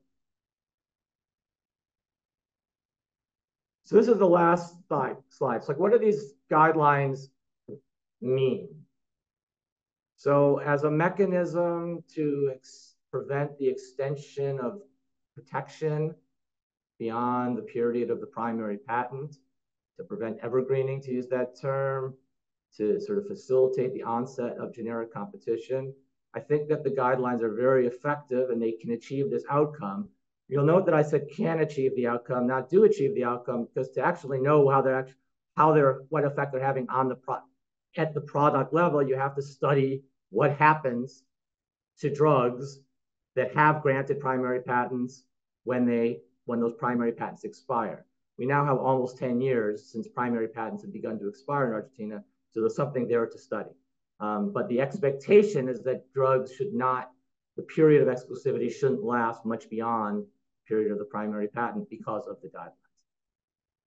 So this is the last slide. It's like, what do these guidelines mean? So as a mechanism to prevent the extension of protection beyond the period of the primary patent, to prevent evergreening, to use that term, to sort of facilitate the onset of generic competition, I think that the guidelines are very effective and they can achieve this outcome. You'll note that I said can achieve the outcome, not do achieve the outcome, because to actually know what effect they're having on at the product level, you have to study what happens to drugs that have granted primary patents when those primary patents expire. We now have almost 10 years since primary patents have begun to expire in Argentina, so there's something there to study. But the expectation is that the period of exclusivity shouldn't last much beyond the period of the primary patent because of the guidelines.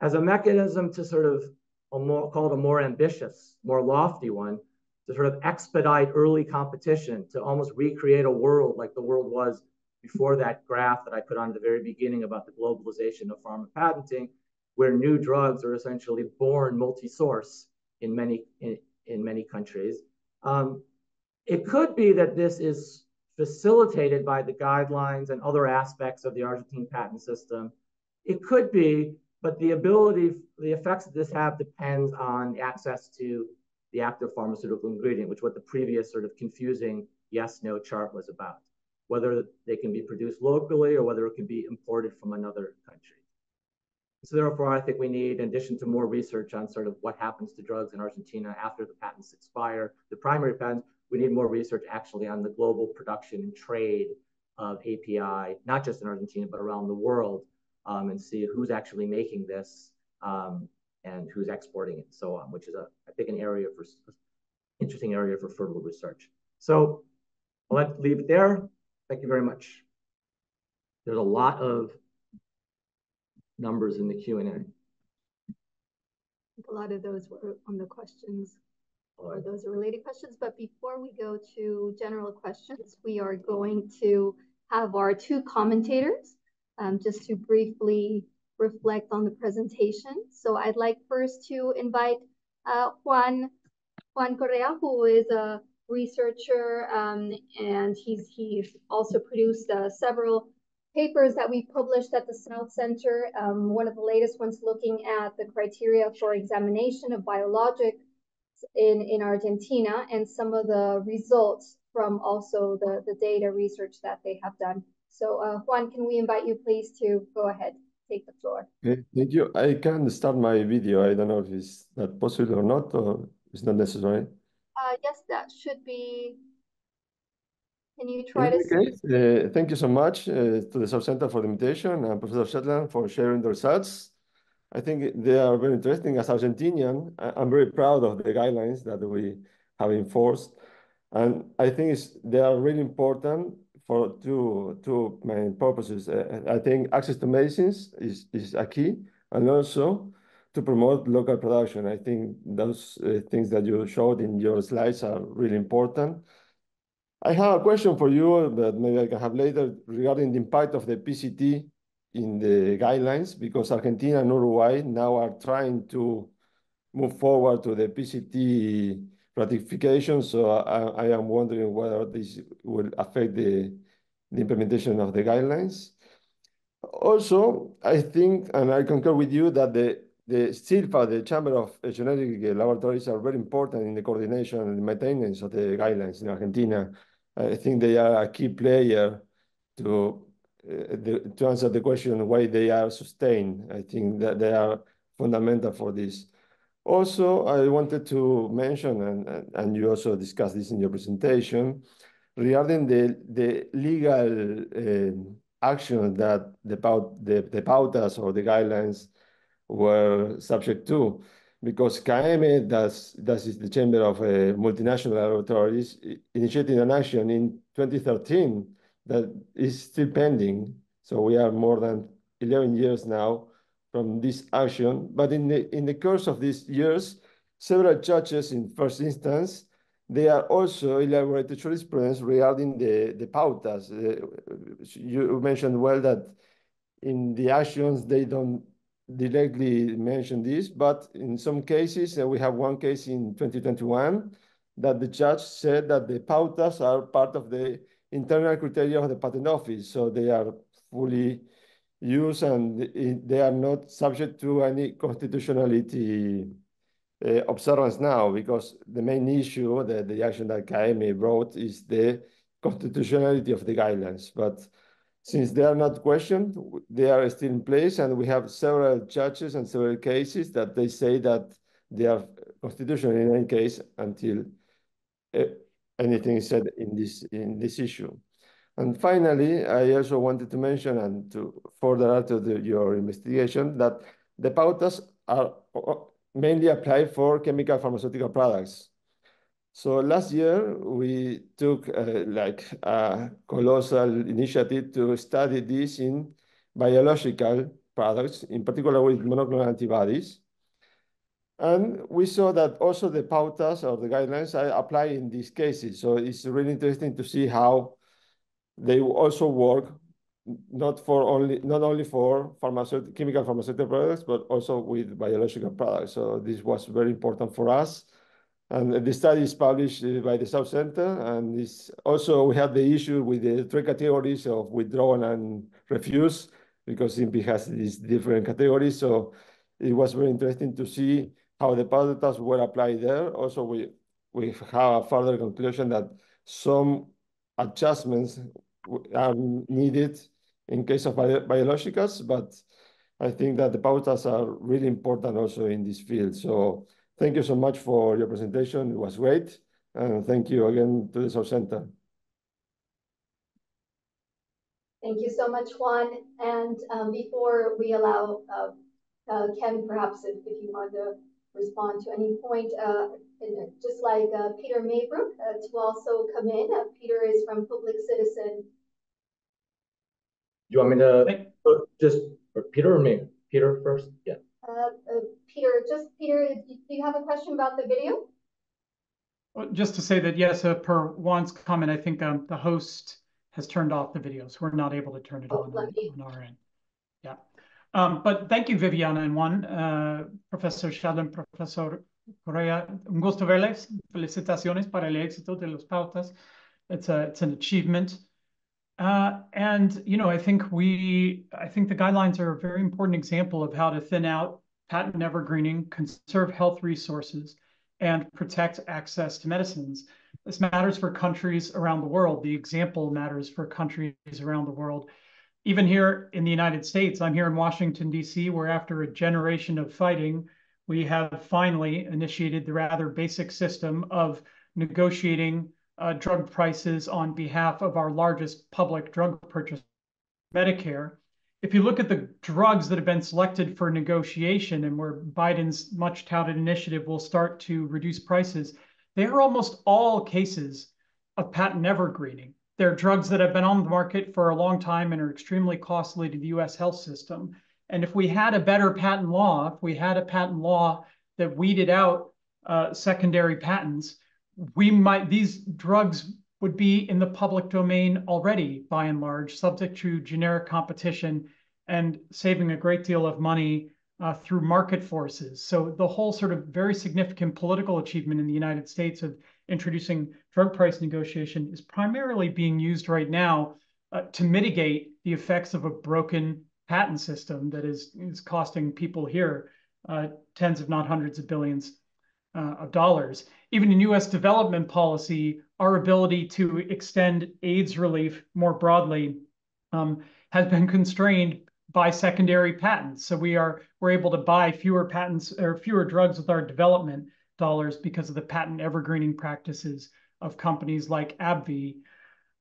As a mechanism to sort of call it a more ambitious, more lofty one, to sort of expedite early competition, to almost recreate a world like the world was before that graph that I put on at the very beginning about the globalization of pharma patenting, where new drugs are essentially born multi-source in many countries. It could be that this is facilitated by the guidelines and other aspects of the Argentine patent system. It could be, but the effects that this have depends on access to the active pharmaceutical ingredient, which is what the previous sort of confusing yes-no chart was about, whether they can be produced locally or whether it can be imported from another country. So therefore, I think we need, in addition to more research on sort of what happens to drugs in Argentina after the patents expire, the primary patents, we need more research actually on the global production and trade of API, not just in Argentina, but around the world, and see who's actually making this and who's exporting it and so on, which is, I think, an interesting area for further research. So I'll leave it there. Thank you very much. There's a lot of numbers in the Q&A. A lot of those were on the questions, or those are related questions. But before we go to general questions, we are going to have our two commentators just to briefly reflect on the presentation. So I'd like first to invite Juan Correa, who is a researcher, and he's also produced several papers that we published at the South Center. One of the latest ones looking at the criteria for examination of biologics in Argentina and some of the results from also the data research that they have done. So Juan, can we invite you please to go ahead, take the floor. Okay, thank you. I can start my video. I don't know if it's that possible or not, or it's not necessary. Yes, that should be. Can you In try to any case, thank you so much to the South Center for the invitation and Professor Shadlen for sharing the results. I think they are very interesting. As Argentinian, I'm very proud of the guidelines that we have enforced. And I think they are really important for two main purposes. I think access to medicines is a key, and also to promote local production. I think those things that you showed in your slides are really important. I have a question for you that maybe I can have later regarding the impact of the PCT in the guidelines, because Argentina and Uruguay now are trying to move forward to the PCT ratification. So I am wondering whether this will affect the implementation of the guidelines. Also, I think, and I concur with you, that the CILFA, the Chamber of Genetic Laboratories, are very important in the coordination and maintenance of the guidelines in Argentina. I think they are a key player to answer the question why they are sustained. I think that they are fundamental for this. Also, I wanted to mention, and you also discussed this in your presentation, regarding the legal action that the pautas or the guidelines were subject to, because CAEME, that is the Chamber of Multinational Laboratories, initiated an action in 2013 that is still pending. So we are more than 11 years now from this action. But in the course of these years, several judges in first instance, they are also elaborated jurisprudence regarding the pautas. You mentioned well that in the actions, they don't directly mention this, but in some cases, and we have one case in 2021, that the judge said that the pautas are part of the internal criteria of the patent office. So they are fully used and they are not subject to any constitutionality observance now, because the main issue, the action that CAEME brought, is the constitutionality of the guidelines. But since they are not questioned, they are still in place, and we have several judges and several cases that they say that they are constitutional in any case until anything is said in this issue. And finally, I also wanted to mention, and to further add to your investigation, that the pautas are mainly applied for chemical pharmaceutical products. So last year, we took like a colossal initiative to study this in biological products, in particular with monoclonal antibodies. And we saw that also the pautas or the guidelines apply in these cases. So it's really interesting to see how they also work not only for chemical pharmaceutical products, but also with biological products. So this was very important for us. And the study is published by the South Center, and also we have the issue with the three categories of withdrawn and refuse, because INPI has these different categories. So it was very interesting to see how the pautas were applied there. Also, we have a further conclusion that some adjustments are needed in case of biologicals, but I think that the pautas are really important also in this field. So thank you so much for your presentation. It was great. And thank you again to the South Center. Thank you so much, Juan. And before we allow Ken, perhaps if you want to respond to any point, just like Peter Maybrook to also come in. Peter is from Public Citizen. You want me to just Peter or me? Peter first? Yeah. Peter, do you have a question about the video? Well, just to say that, yes, per Juan's comment, I think the host has turned off the video, so we're not able to turn it on our end. Yeah. But thank you, Viviana and Juan, Professor Shadlen, Professor Correa. Un gusto verles. Felicitaciones para el éxito de las pautas. It's an achievement. And, you know, I think the guidelines are a very important example of how to thin out patent evergreening, conserve health resources, and protect access to medicines. This matters for countries around the world. The example matters for countries around the world. Even here in the United States, I'm here in Washington, D.C., where after a generation of fighting, we have finally initiated the rather basic system of negotiating drug prices on behalf of our largest public drug purchaser, Medicare. If you look at the drugs that have been selected for negotiation and where Biden's much touted initiative will start to reduce prices, they are almost all cases of patent evergreening. They're drugs that have been on the market for a long time and are extremely costly to the US health system. And if we had a better patent law, if we had a patent law that weeded out secondary patents, these drugs would be in the public domain already, by and large, subject to generic competition and saving a great deal of money through market forces. So the whole sort of very significant political achievement in the United States of introducing drug price negotiation is primarily being used right now to mitigate the effects of a broken patent system that is costing people here tens, if not hundreds of billions of dollars. Even in US development policy, our ability to extend AIDS relief more broadly has been constrained by secondary patents. So we're able to buy fewer patents or fewer drugs with our development dollars because of the patent evergreening practices of companies like AbbVie.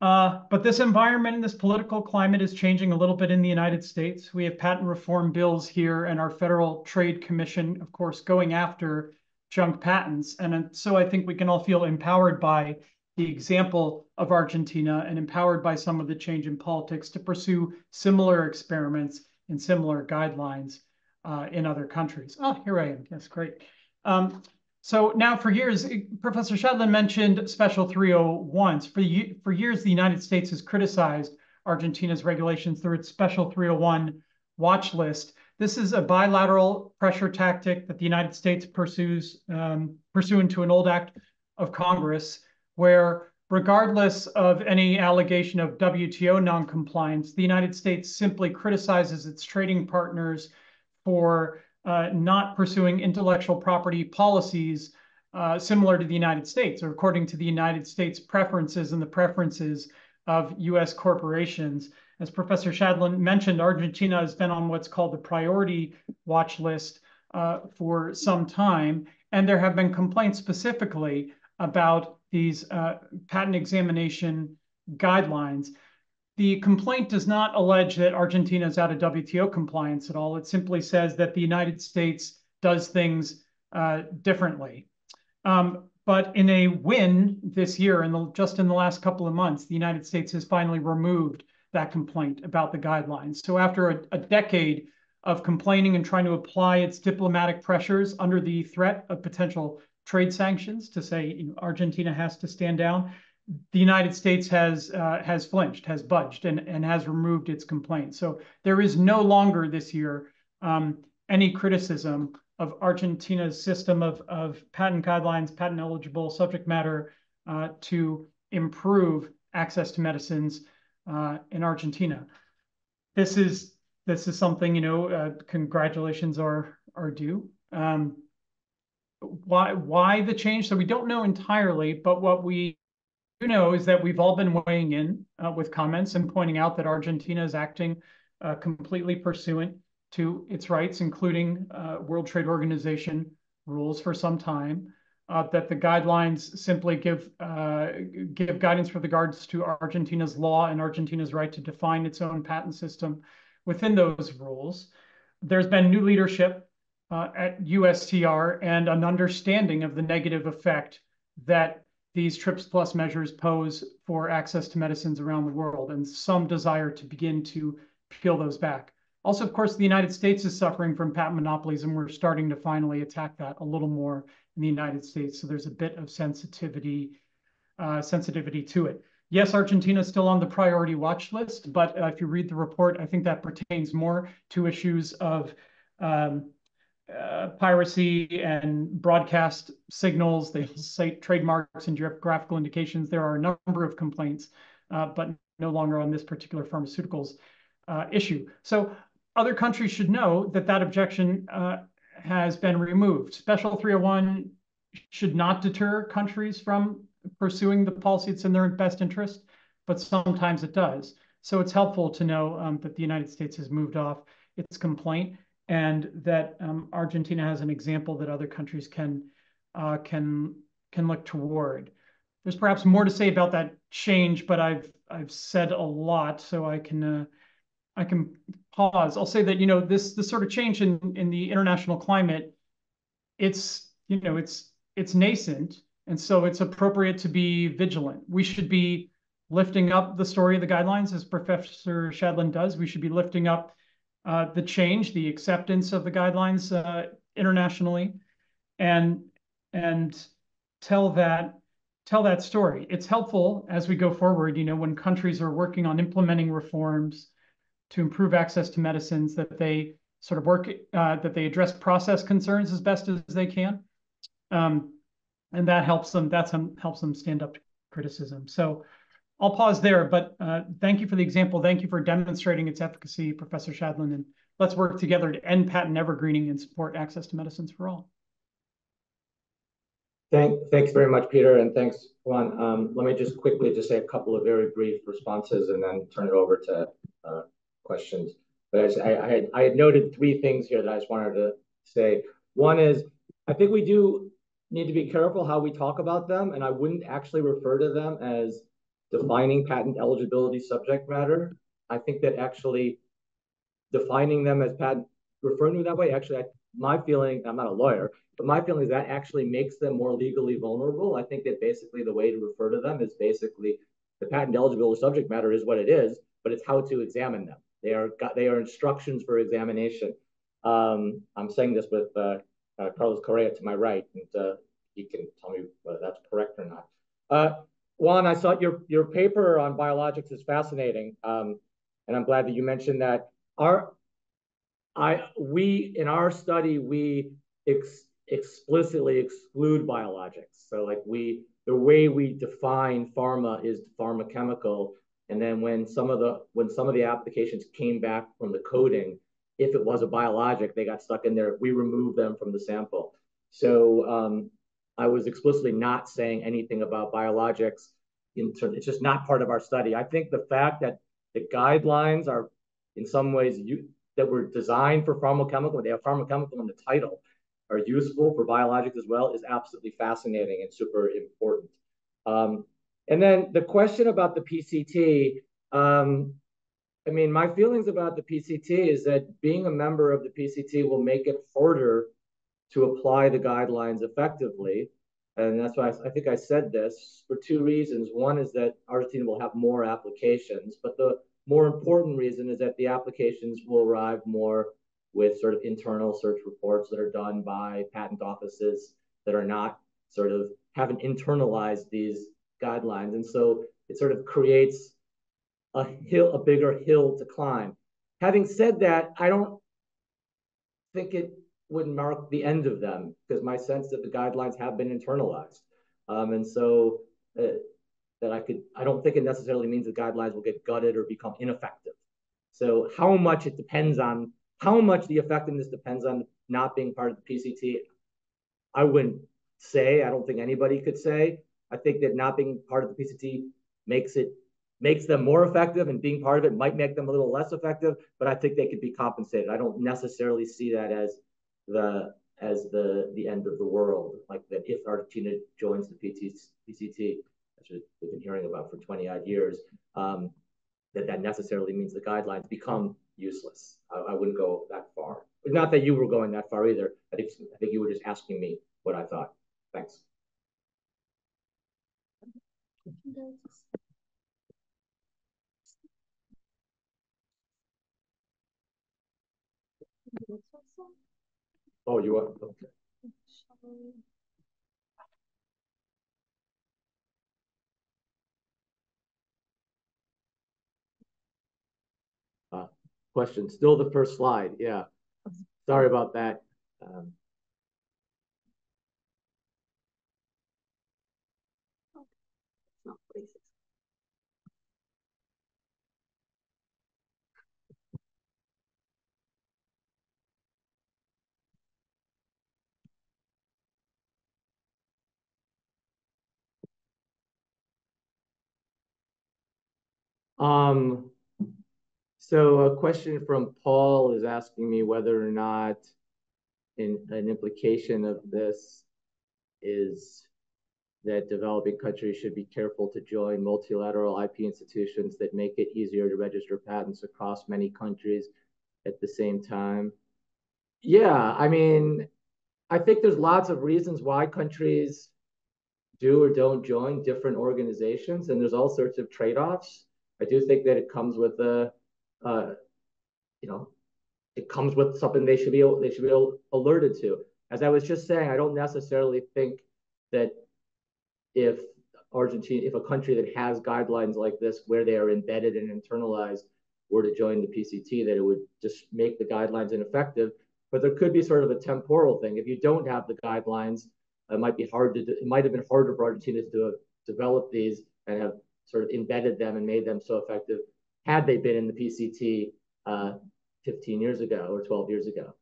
But this environment and this political climate is changing a little bit in the United States. We have patent reform bills here and our Federal Trade Commission, of course, going after junk patents. And so I think we can all feel empowered by the example of Argentina and empowered by some of the change in politics to pursue similar experiments and similar guidelines in other countries. Oh, here I am. Yes, great. So now for years, Professor Shadlen mentioned Special 301s. For years, the United States has criticized Argentina's regulations through its Special 301 watch list. This is a bilateral pressure tactic that the United States pursues pursuant to an old act of Congress, where regardless of any allegation of WTO noncompliance, the United States simply criticizes its trading partners for not pursuing intellectual property policies similar to the United States, or according to the United States preferences and the preferences of US corporations. As Professor Shadlen mentioned, Argentina has been on what's called the priority watch list for some time, and there have been complaints specifically about these patent examination guidelines. The complaint does not allege that Argentina is out of WTO compliance at all. It simply says that the United States does things differently. But in a win this year, just in the last couple of months, the United States has finally removed that complaint about the guidelines. So after a decade of complaining and trying to apply its diplomatic pressures under the threat of potential trade sanctions to say Argentina has to stand down, the United States has flinched, has budged, and has removed its complaint. So there is no longer this year any criticism of Argentina's system of patent guidelines, patent eligible subject matter to improve access to medicines in Argentina. This is something, congratulations are due. Why the change? So we don't know entirely, but what we do know is that we've all been weighing in with comments and pointing out that Argentina is acting completely pursuant to its rights, including World Trade Organization rules for some time, that the guidelines simply give guidance with regards to Argentina's law and Argentina's right to define its own patent system within those rules. There's been new leadership at USTR and an understanding of the negative effect that these TRIPS Plus measures pose for access to medicines around the world, and some desire to begin to peel those back. Also, of course, the United States is suffering from patent monopolies, and we're starting to finally attack that a little more in the United States. So there's a bit of sensitivity to it. Yes, Argentina is still on the priority watch list, but if you read the report, I think that pertains more to issues of piracy and broadcast signals. They cite trademarks and geographical indications. There are a number of complaints, but no longer on this particular pharmaceuticals issue. So other countries should know that that objection has been removed. Special 301 should not deter countries from pursuing the policy that's in their best interest, but sometimes it does. So it's helpful to know that the United States has moved off its complaint, and that Argentina has an example that other countries can look toward. There's perhaps more to say about that change, but I've said a lot, so I can pause. I'll say that this sort of change in the international climate, it's nascent, and so it's appropriate to be vigilant. We should be lifting up the story of the guidelines, as Professor Shadlen does. We should be lifting up the change, the acceptance of the guidelines internationally, and tell that story. It's helpful as we go forward, when countries are working on implementing reforms to improve access to medicines, that they sort of work, that they address process concerns as best as they can. And that helps them, helps them stand up to criticism. So I'll pause there, but thank you for the example. Thank you for demonstrating its efficacy, Professor Shadlen, and let's work together to end patent evergreening and support access to medicines for all. Thanks very much, Peter, and thanks, Juan. Let me just quickly say a couple of very brief responses and then turn it over to questions. But I had noted 3 things here that I just wanted to say. One is, I think we do need to be careful how we talk about them, and I wouldn't actually refer to them as defining patent eligibility subject matter. I think that actually defining them as patent, referring to them that way, actually, my feeling, I'm not a lawyer, but my feeling is that actually makes them more legally vulnerable. I think that basically the way to refer to them is basically the patent eligibility subject matter is what it is, but it's how to examine them. They are instructions for examination. I'm saying this with Carlos Correa to my right, and he can tell me whether that's correct or not. Juan, I thought your paper on biologics is fascinating, and I'm glad that you mentioned that. In our study, we explicitly exclude biologics. So like the way we define pharma is pharmaceutical, and then when some of the applications came back from the coding, if it was a biologic, they got stuck in there. We removed them from the sample. So I was explicitly not saying anything about biologics. It's just not part of our study. I think the fact that the guidelines are in some ways that were designed for pharmaceutical, they have pharmaceutical in the title, are useful for biologics as well, is absolutely fascinating and super important. And then the question about the PCT, I mean, my feelings about the PCT is that being a member of the PCT will make it harder to apply the guidelines effectively. And that's why I think I said this for 2 reasons. One is that Argentina will have more applications, but the more important reason is that the applications will arrive more with sort of internal search reports that are done by patent offices that are not haven't internalized these guidelines. And so it sort of creates a bigger hill to climb. Having said that, I don't think it would mark the end of them, because my sense that the guidelines have been internalized. And so I don't think it necessarily means the guidelines will get gutted or become ineffective. So how much the effectiveness depends on not being part of the PCT, I wouldn't say. I don't think anybody could say. I think that not being part of the PCT makes them more effective, and being part of it might make them a little less effective, but I think they could be compensated. I don't necessarily see that as the end of the world, like that if Argentina joins the PCT, which we've been hearing about for 20 odd years, that necessarily means the guidelines become useless. I wouldn't go that far. Not that you were going that far either. I think you were just asking me what I thought. Thanks. Oh, you are? Okay. Question. Still the first slide. Yeah. Sorry about that. So a question from Paul is asking me whether or not an implication of this is that developing countries should be careful to join multilateral IP institutions that make it easier to register patents across many countries at the same time. Yeah, I mean, I think there's lots of reasons why countries do or don't join different organizations, and there's all sorts of trade-offs. I do think that it comes with it comes with something they should be alerted to. As I was just saying, I don't necessarily think that if a country that has guidelines like this where they are embedded and internalized were to join the PCT, that it would just make the guidelines ineffective. But there could be sort of a temporal thing. If you don't have the guidelines, it might have been harder for Argentina to develop these and have sort of embedded them and made them so effective had they been in the PCT 15 years ago or 12 years ago.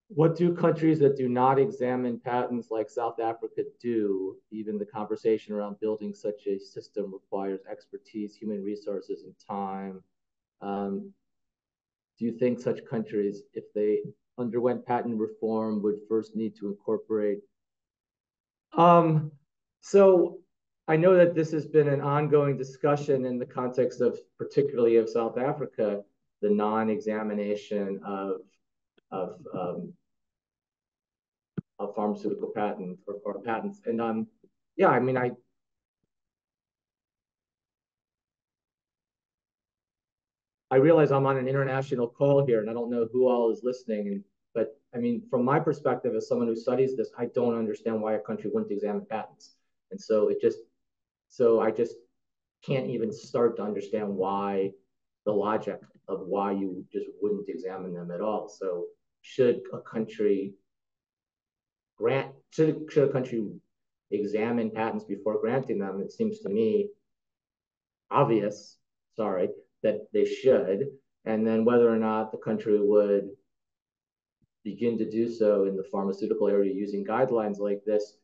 What do countries that do not examine patents like South Africa do? Even the conversation around building such a system requires expertise, human resources, and time. Do you think such countries, if they underwent patent reform, would first need to incorporate? So I know that this has been an ongoing discussion in the context of, particularly of South Africa, the non-examination of pharmaceutical patent or patents. And yeah, I mean, I realize I'm on an international call here, and I don't know who all is listening. But I mean, from my perspective, as someone who studies this, I don't understand why a country wouldn't examine patents. And so I just can't even start to understand why the logic of why you just wouldn't examine them at all. So should a country examine patents before granting them? It seems to me obvious, that they should. And then whether or not the country would begin to do so in the pharmaceutical area using guidelines like this,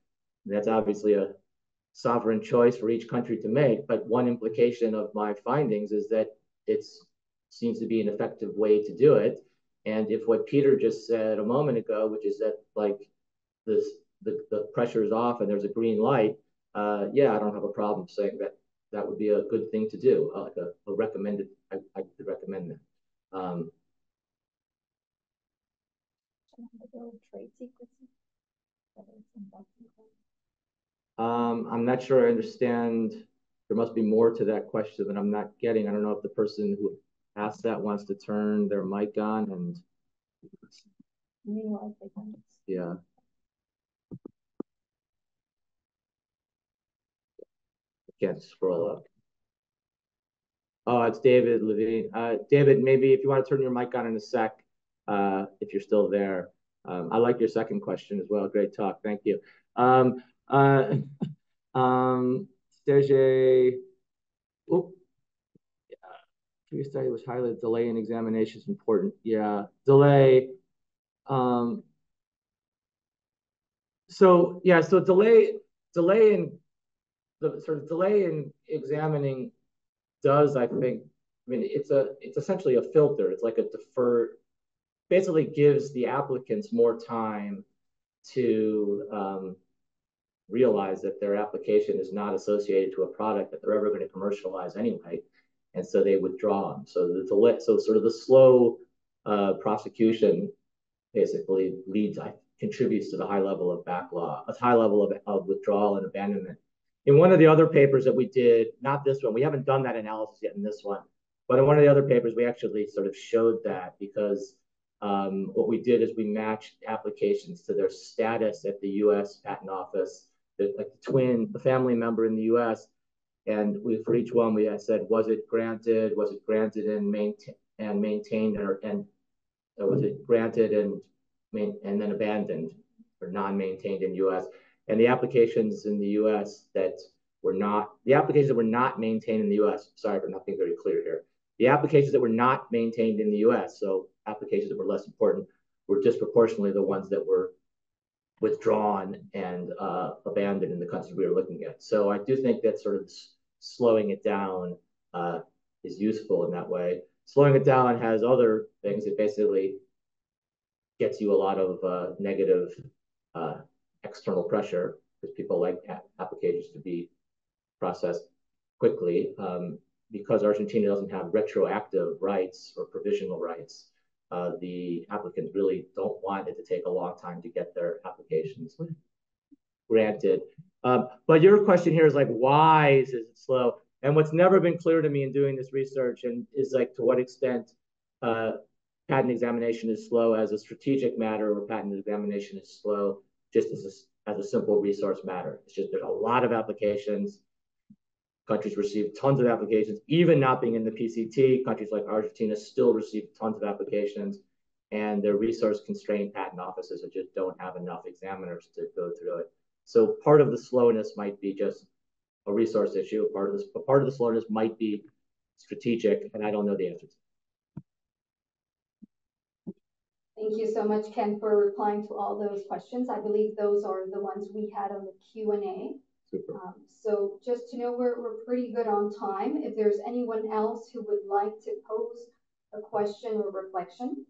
that's obviously a sovereign choice for each country to make. But one implication of my findings is that it seems to be an effective way to do it. And if what Peter just said a moment ago, which is that like the pressure is off and there's a green light, yeah, I don't have a problem saying that that would be a good thing to do, like a recommended. I could recommend that. I'm not sure I understand. There must be more to that question that I'm not getting. I don't know if the person who asked that wants to turn their mic on and. Yeah. Can't scroll up. Oh, it's David Levine. David, maybe if you want to turn your mic on in a sec, if you're still there. I like your second question as well. Great talk. Thank you. Sergey, previous study was highlighted. Delay in examination is important. Yeah, delay. So delay in examining does, I think, I mean, it's essentially a filter. It's like a basically gives the applicants more time to realize that their application is not associated to a product that they're ever going to commercialize anyway. And so they withdraw them. So the delay, so sort of the slow prosecution basically contributes to the high level of backlog, a high level of withdrawal and abandonment. In one of the other papers that we did, not this one, we haven't done that analysis yet in this one, But in one of the other papers, we actually sort of showed that because what we did is we matched applications to their status at the U.S. Patent Office, like the family member in the U.S. And for each one, we had said, was it granted and maintained, or was it granted and then abandoned or non-maintained in U.S. And the applications in the U.S. that were not maintained in the U.S. Sorry for not being very clear here. The applications that were not maintained in the U.S., so applications that were less important, were disproportionately the ones that were withdrawn and abandoned in the countries we were looking at. So I do think that sort of slowing it down is useful in that way. Slowing it down has other things. It basically gets you a lot of negative external pressure because people like applications to be processed quickly. Because Argentina doesn't have retroactive rights or provisional rights, the applicants really don't want it to take a long time to get their applications granted. But your question here is like, why is it slow? And what's never been clear to me in doing this research and is like to what extent patent examination is slow as a strategic matter or patent examination is slow just as a simple resource matter. It's just there's a lot of applications. Countries receive tons of applications, even not being in the PCT. Countries like Argentina still receive tons of applications, and their resource-constrained patent offices just don't have enough examiners to go through it. So part of the slowness might be just a resource issue. Part of the slowness might be strategic, and I don't know the answer to. Thank you so much, Ken, for replying to all those questions. I believe those are the ones we had on the Q&A. So just to know, we're pretty good on time. If there's anyone else who would like to pose a question or reflection,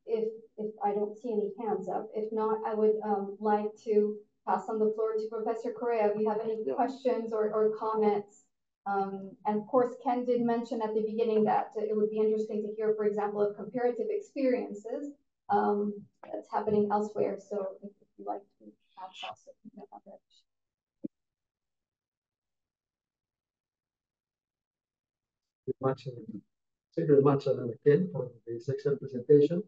if I don't see any hands up, if not, I would like to pass on the floor to Professor Correa. If you have any questions or comments. And of course, Ken did mention at the beginning that it would be interesting to hear, for example, of comparative experiences that's happening elsewhere. So if you'd like to add also. Thank you very much, Ken, for this excellent presentation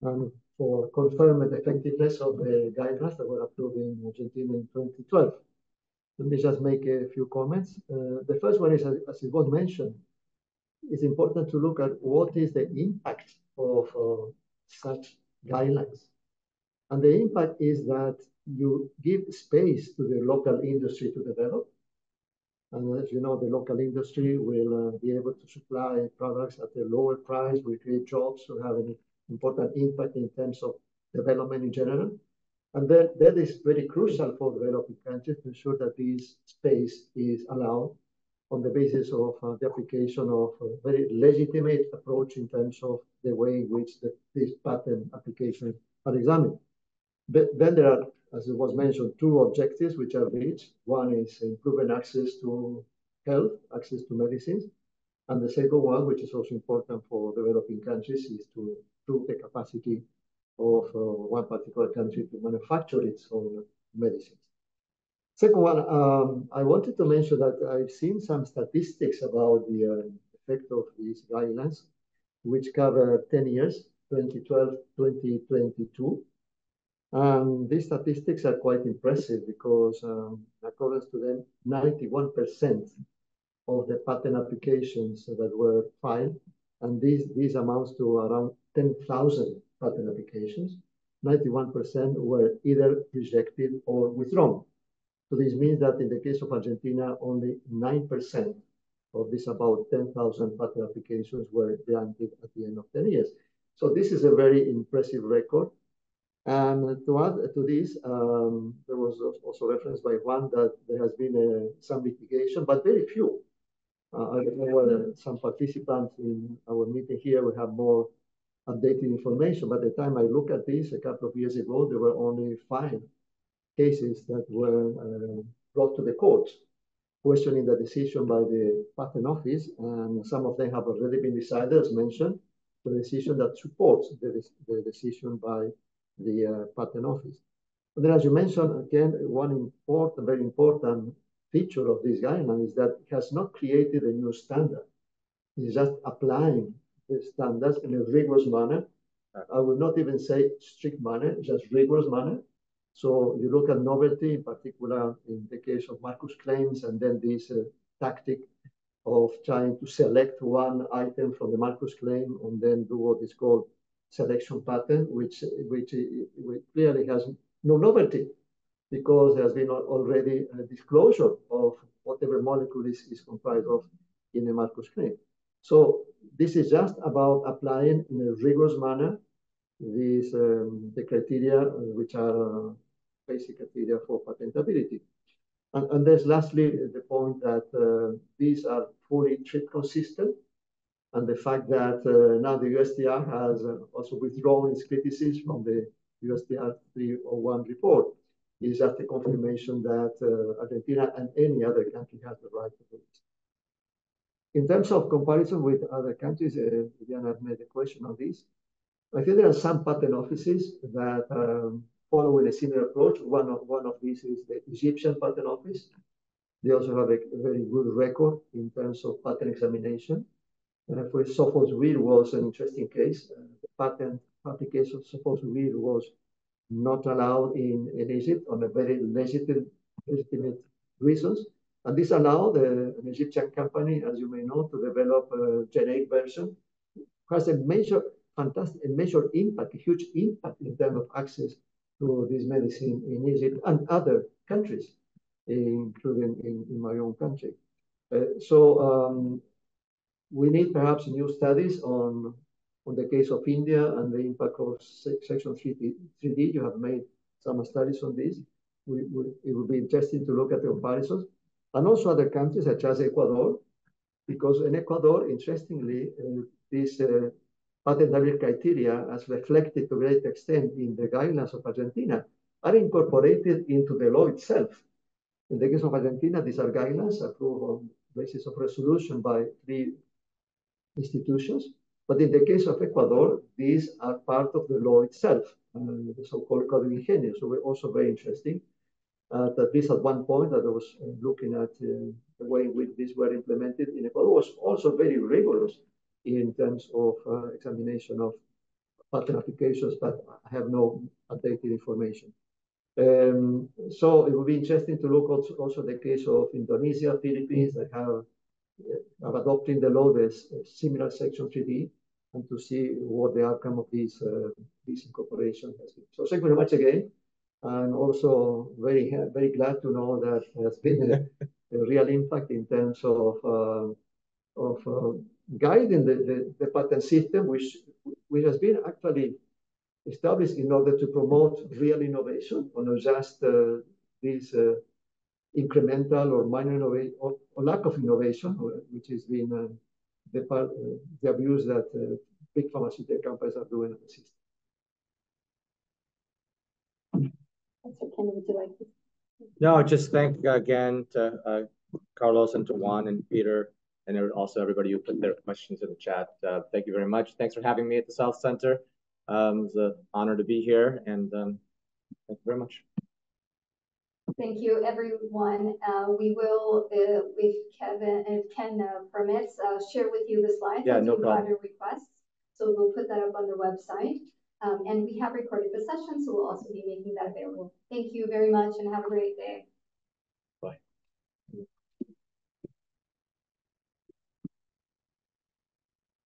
and for confirming the effectiveness of the guidelines that were approved in Argentina in 2012. Let me just make a few comments. The first one is, as it was mentioned, it's important to look at what is the impact of such guidelines. And the impact is that you give space to the local industry to develop. And as you know, the local industry will be able to supply products at a lower price, will create jobs, will have an important impact in terms of development in general. And that is very crucial for developing countries to ensure that this space is allowed on the basis of the application of a very legitimate approach in terms of the way in which these patent applications are examined. But then there are, as it was mentioned, two objectives which are reached. One is improving access to health, access to medicines. And the second one, which is also important for developing countries, is to improve the capacity of one particular country to manufacture its own medicines. Second one, I wanted to mention that I've seen some statistics about the effect of these guidelines, which cover 10 years, 2012, 2022. These statistics are quite impressive because, according to them, 91% of the patent applications that were filed, and these amounts to around 10,000 patent applications, 91% were either rejected or withdrawn. So this means that in the case of Argentina, only 9% of these about 10,000 patent applications were granted at the end of 10 years. So this is a very impressive record. And to add to this, there was also reference by Juan that there has been some litigation, but very few. I don't know whether some participants in our meeting here will have more updated information. But at the time I looked at this a couple of years ago, there were only 5 cases that were brought to the court, questioning the decision by the patent office. And some of them have already been decided, as mentioned, the decision that supports the decision by the patent office. And then, as you mentioned, again, one very important feature of this guideline is that it has not created a new standard. is just applying the standards in a rigorous manner. I will not even say strict manner, just rigorous manner. So you look at novelty, in particular in the case of Marcus claims, and then this tactic of trying to select one item from the Marcus claim and then do what is called selection pattern, which clearly has no novelty because there has been already a disclosure of whatever molecule is comprised of in a Marcus claim. So this is just about applying in a rigorous manner these the criteria which are basic criteria for patentability. And there's lastly the point that these are fully trip consistent, and the fact that now the USTR has also withdrawn its criticism from the USTR 301 report is just a confirmation that Argentina and any other country has the right to do it. In terms of comparison with other countries, Diana made a question on this. I think there are some patent offices that following a similar approach. One of these is the Egyptian Patent Office. They also have a very good record in terms of patent examination. For sofosbuvir was an interesting case. The patent application of sofosbuvir was not allowed in Egypt on a very legitimate reasons. And this allowed an Egyptian company, as you may know, to develop a generic version. Has a major impact, a huge impact in terms of access to this medicine in Egypt and other countries, including in my own country. We need perhaps new studies on the case of India and the impact of Section 3D. You have made some studies on this. It would be interesting to look at the comparisons. And also other countries such as Ecuador, because in Ecuador, interestingly, this patentability criteria, as reflected to a great extent in the guidelines of Argentina, are incorporated into the law itself. In the case of Argentina, these are guidelines approved on the basis of resolution by 3 institutions. But in the case of Ecuador, these are part of the law itself, the so-called Código Ingenio. So we're also very interesting. At least at one point that I was looking at the way in which these were implemented in Ecuador was also very rigorous in terms of examination of patent applications, but I have no updated information. So it would be interesting to look also the case of Indonesia, Philippines that have adopted the law, there's similar Section 3D, and to see what the outcome of this incorporation has been. So thank you very much again. I'm also very glad to know that there's been a real impact in terms of guiding the patent system, which has been actually established in order to promote real innovation, or not just this incremental or minor innovation or lack of innovation, which has been the abuse that big pharmaceutical companies are doing in the system. Ken, would you like to? No, just thank again to Carlos and to Juan and Peter, and also everybody who put their questions in the chat. Thank you very much. Thanks for having me at the South Center. It was an honor to be here, and thank you very much. Thank you, everyone. We will, if Ken permits, share with you the slides. Yeah, no problem. Your requests. So we'll put that up on the website. And we have recorded the session, so we'll also be making that available. Thank you very much and have a great day.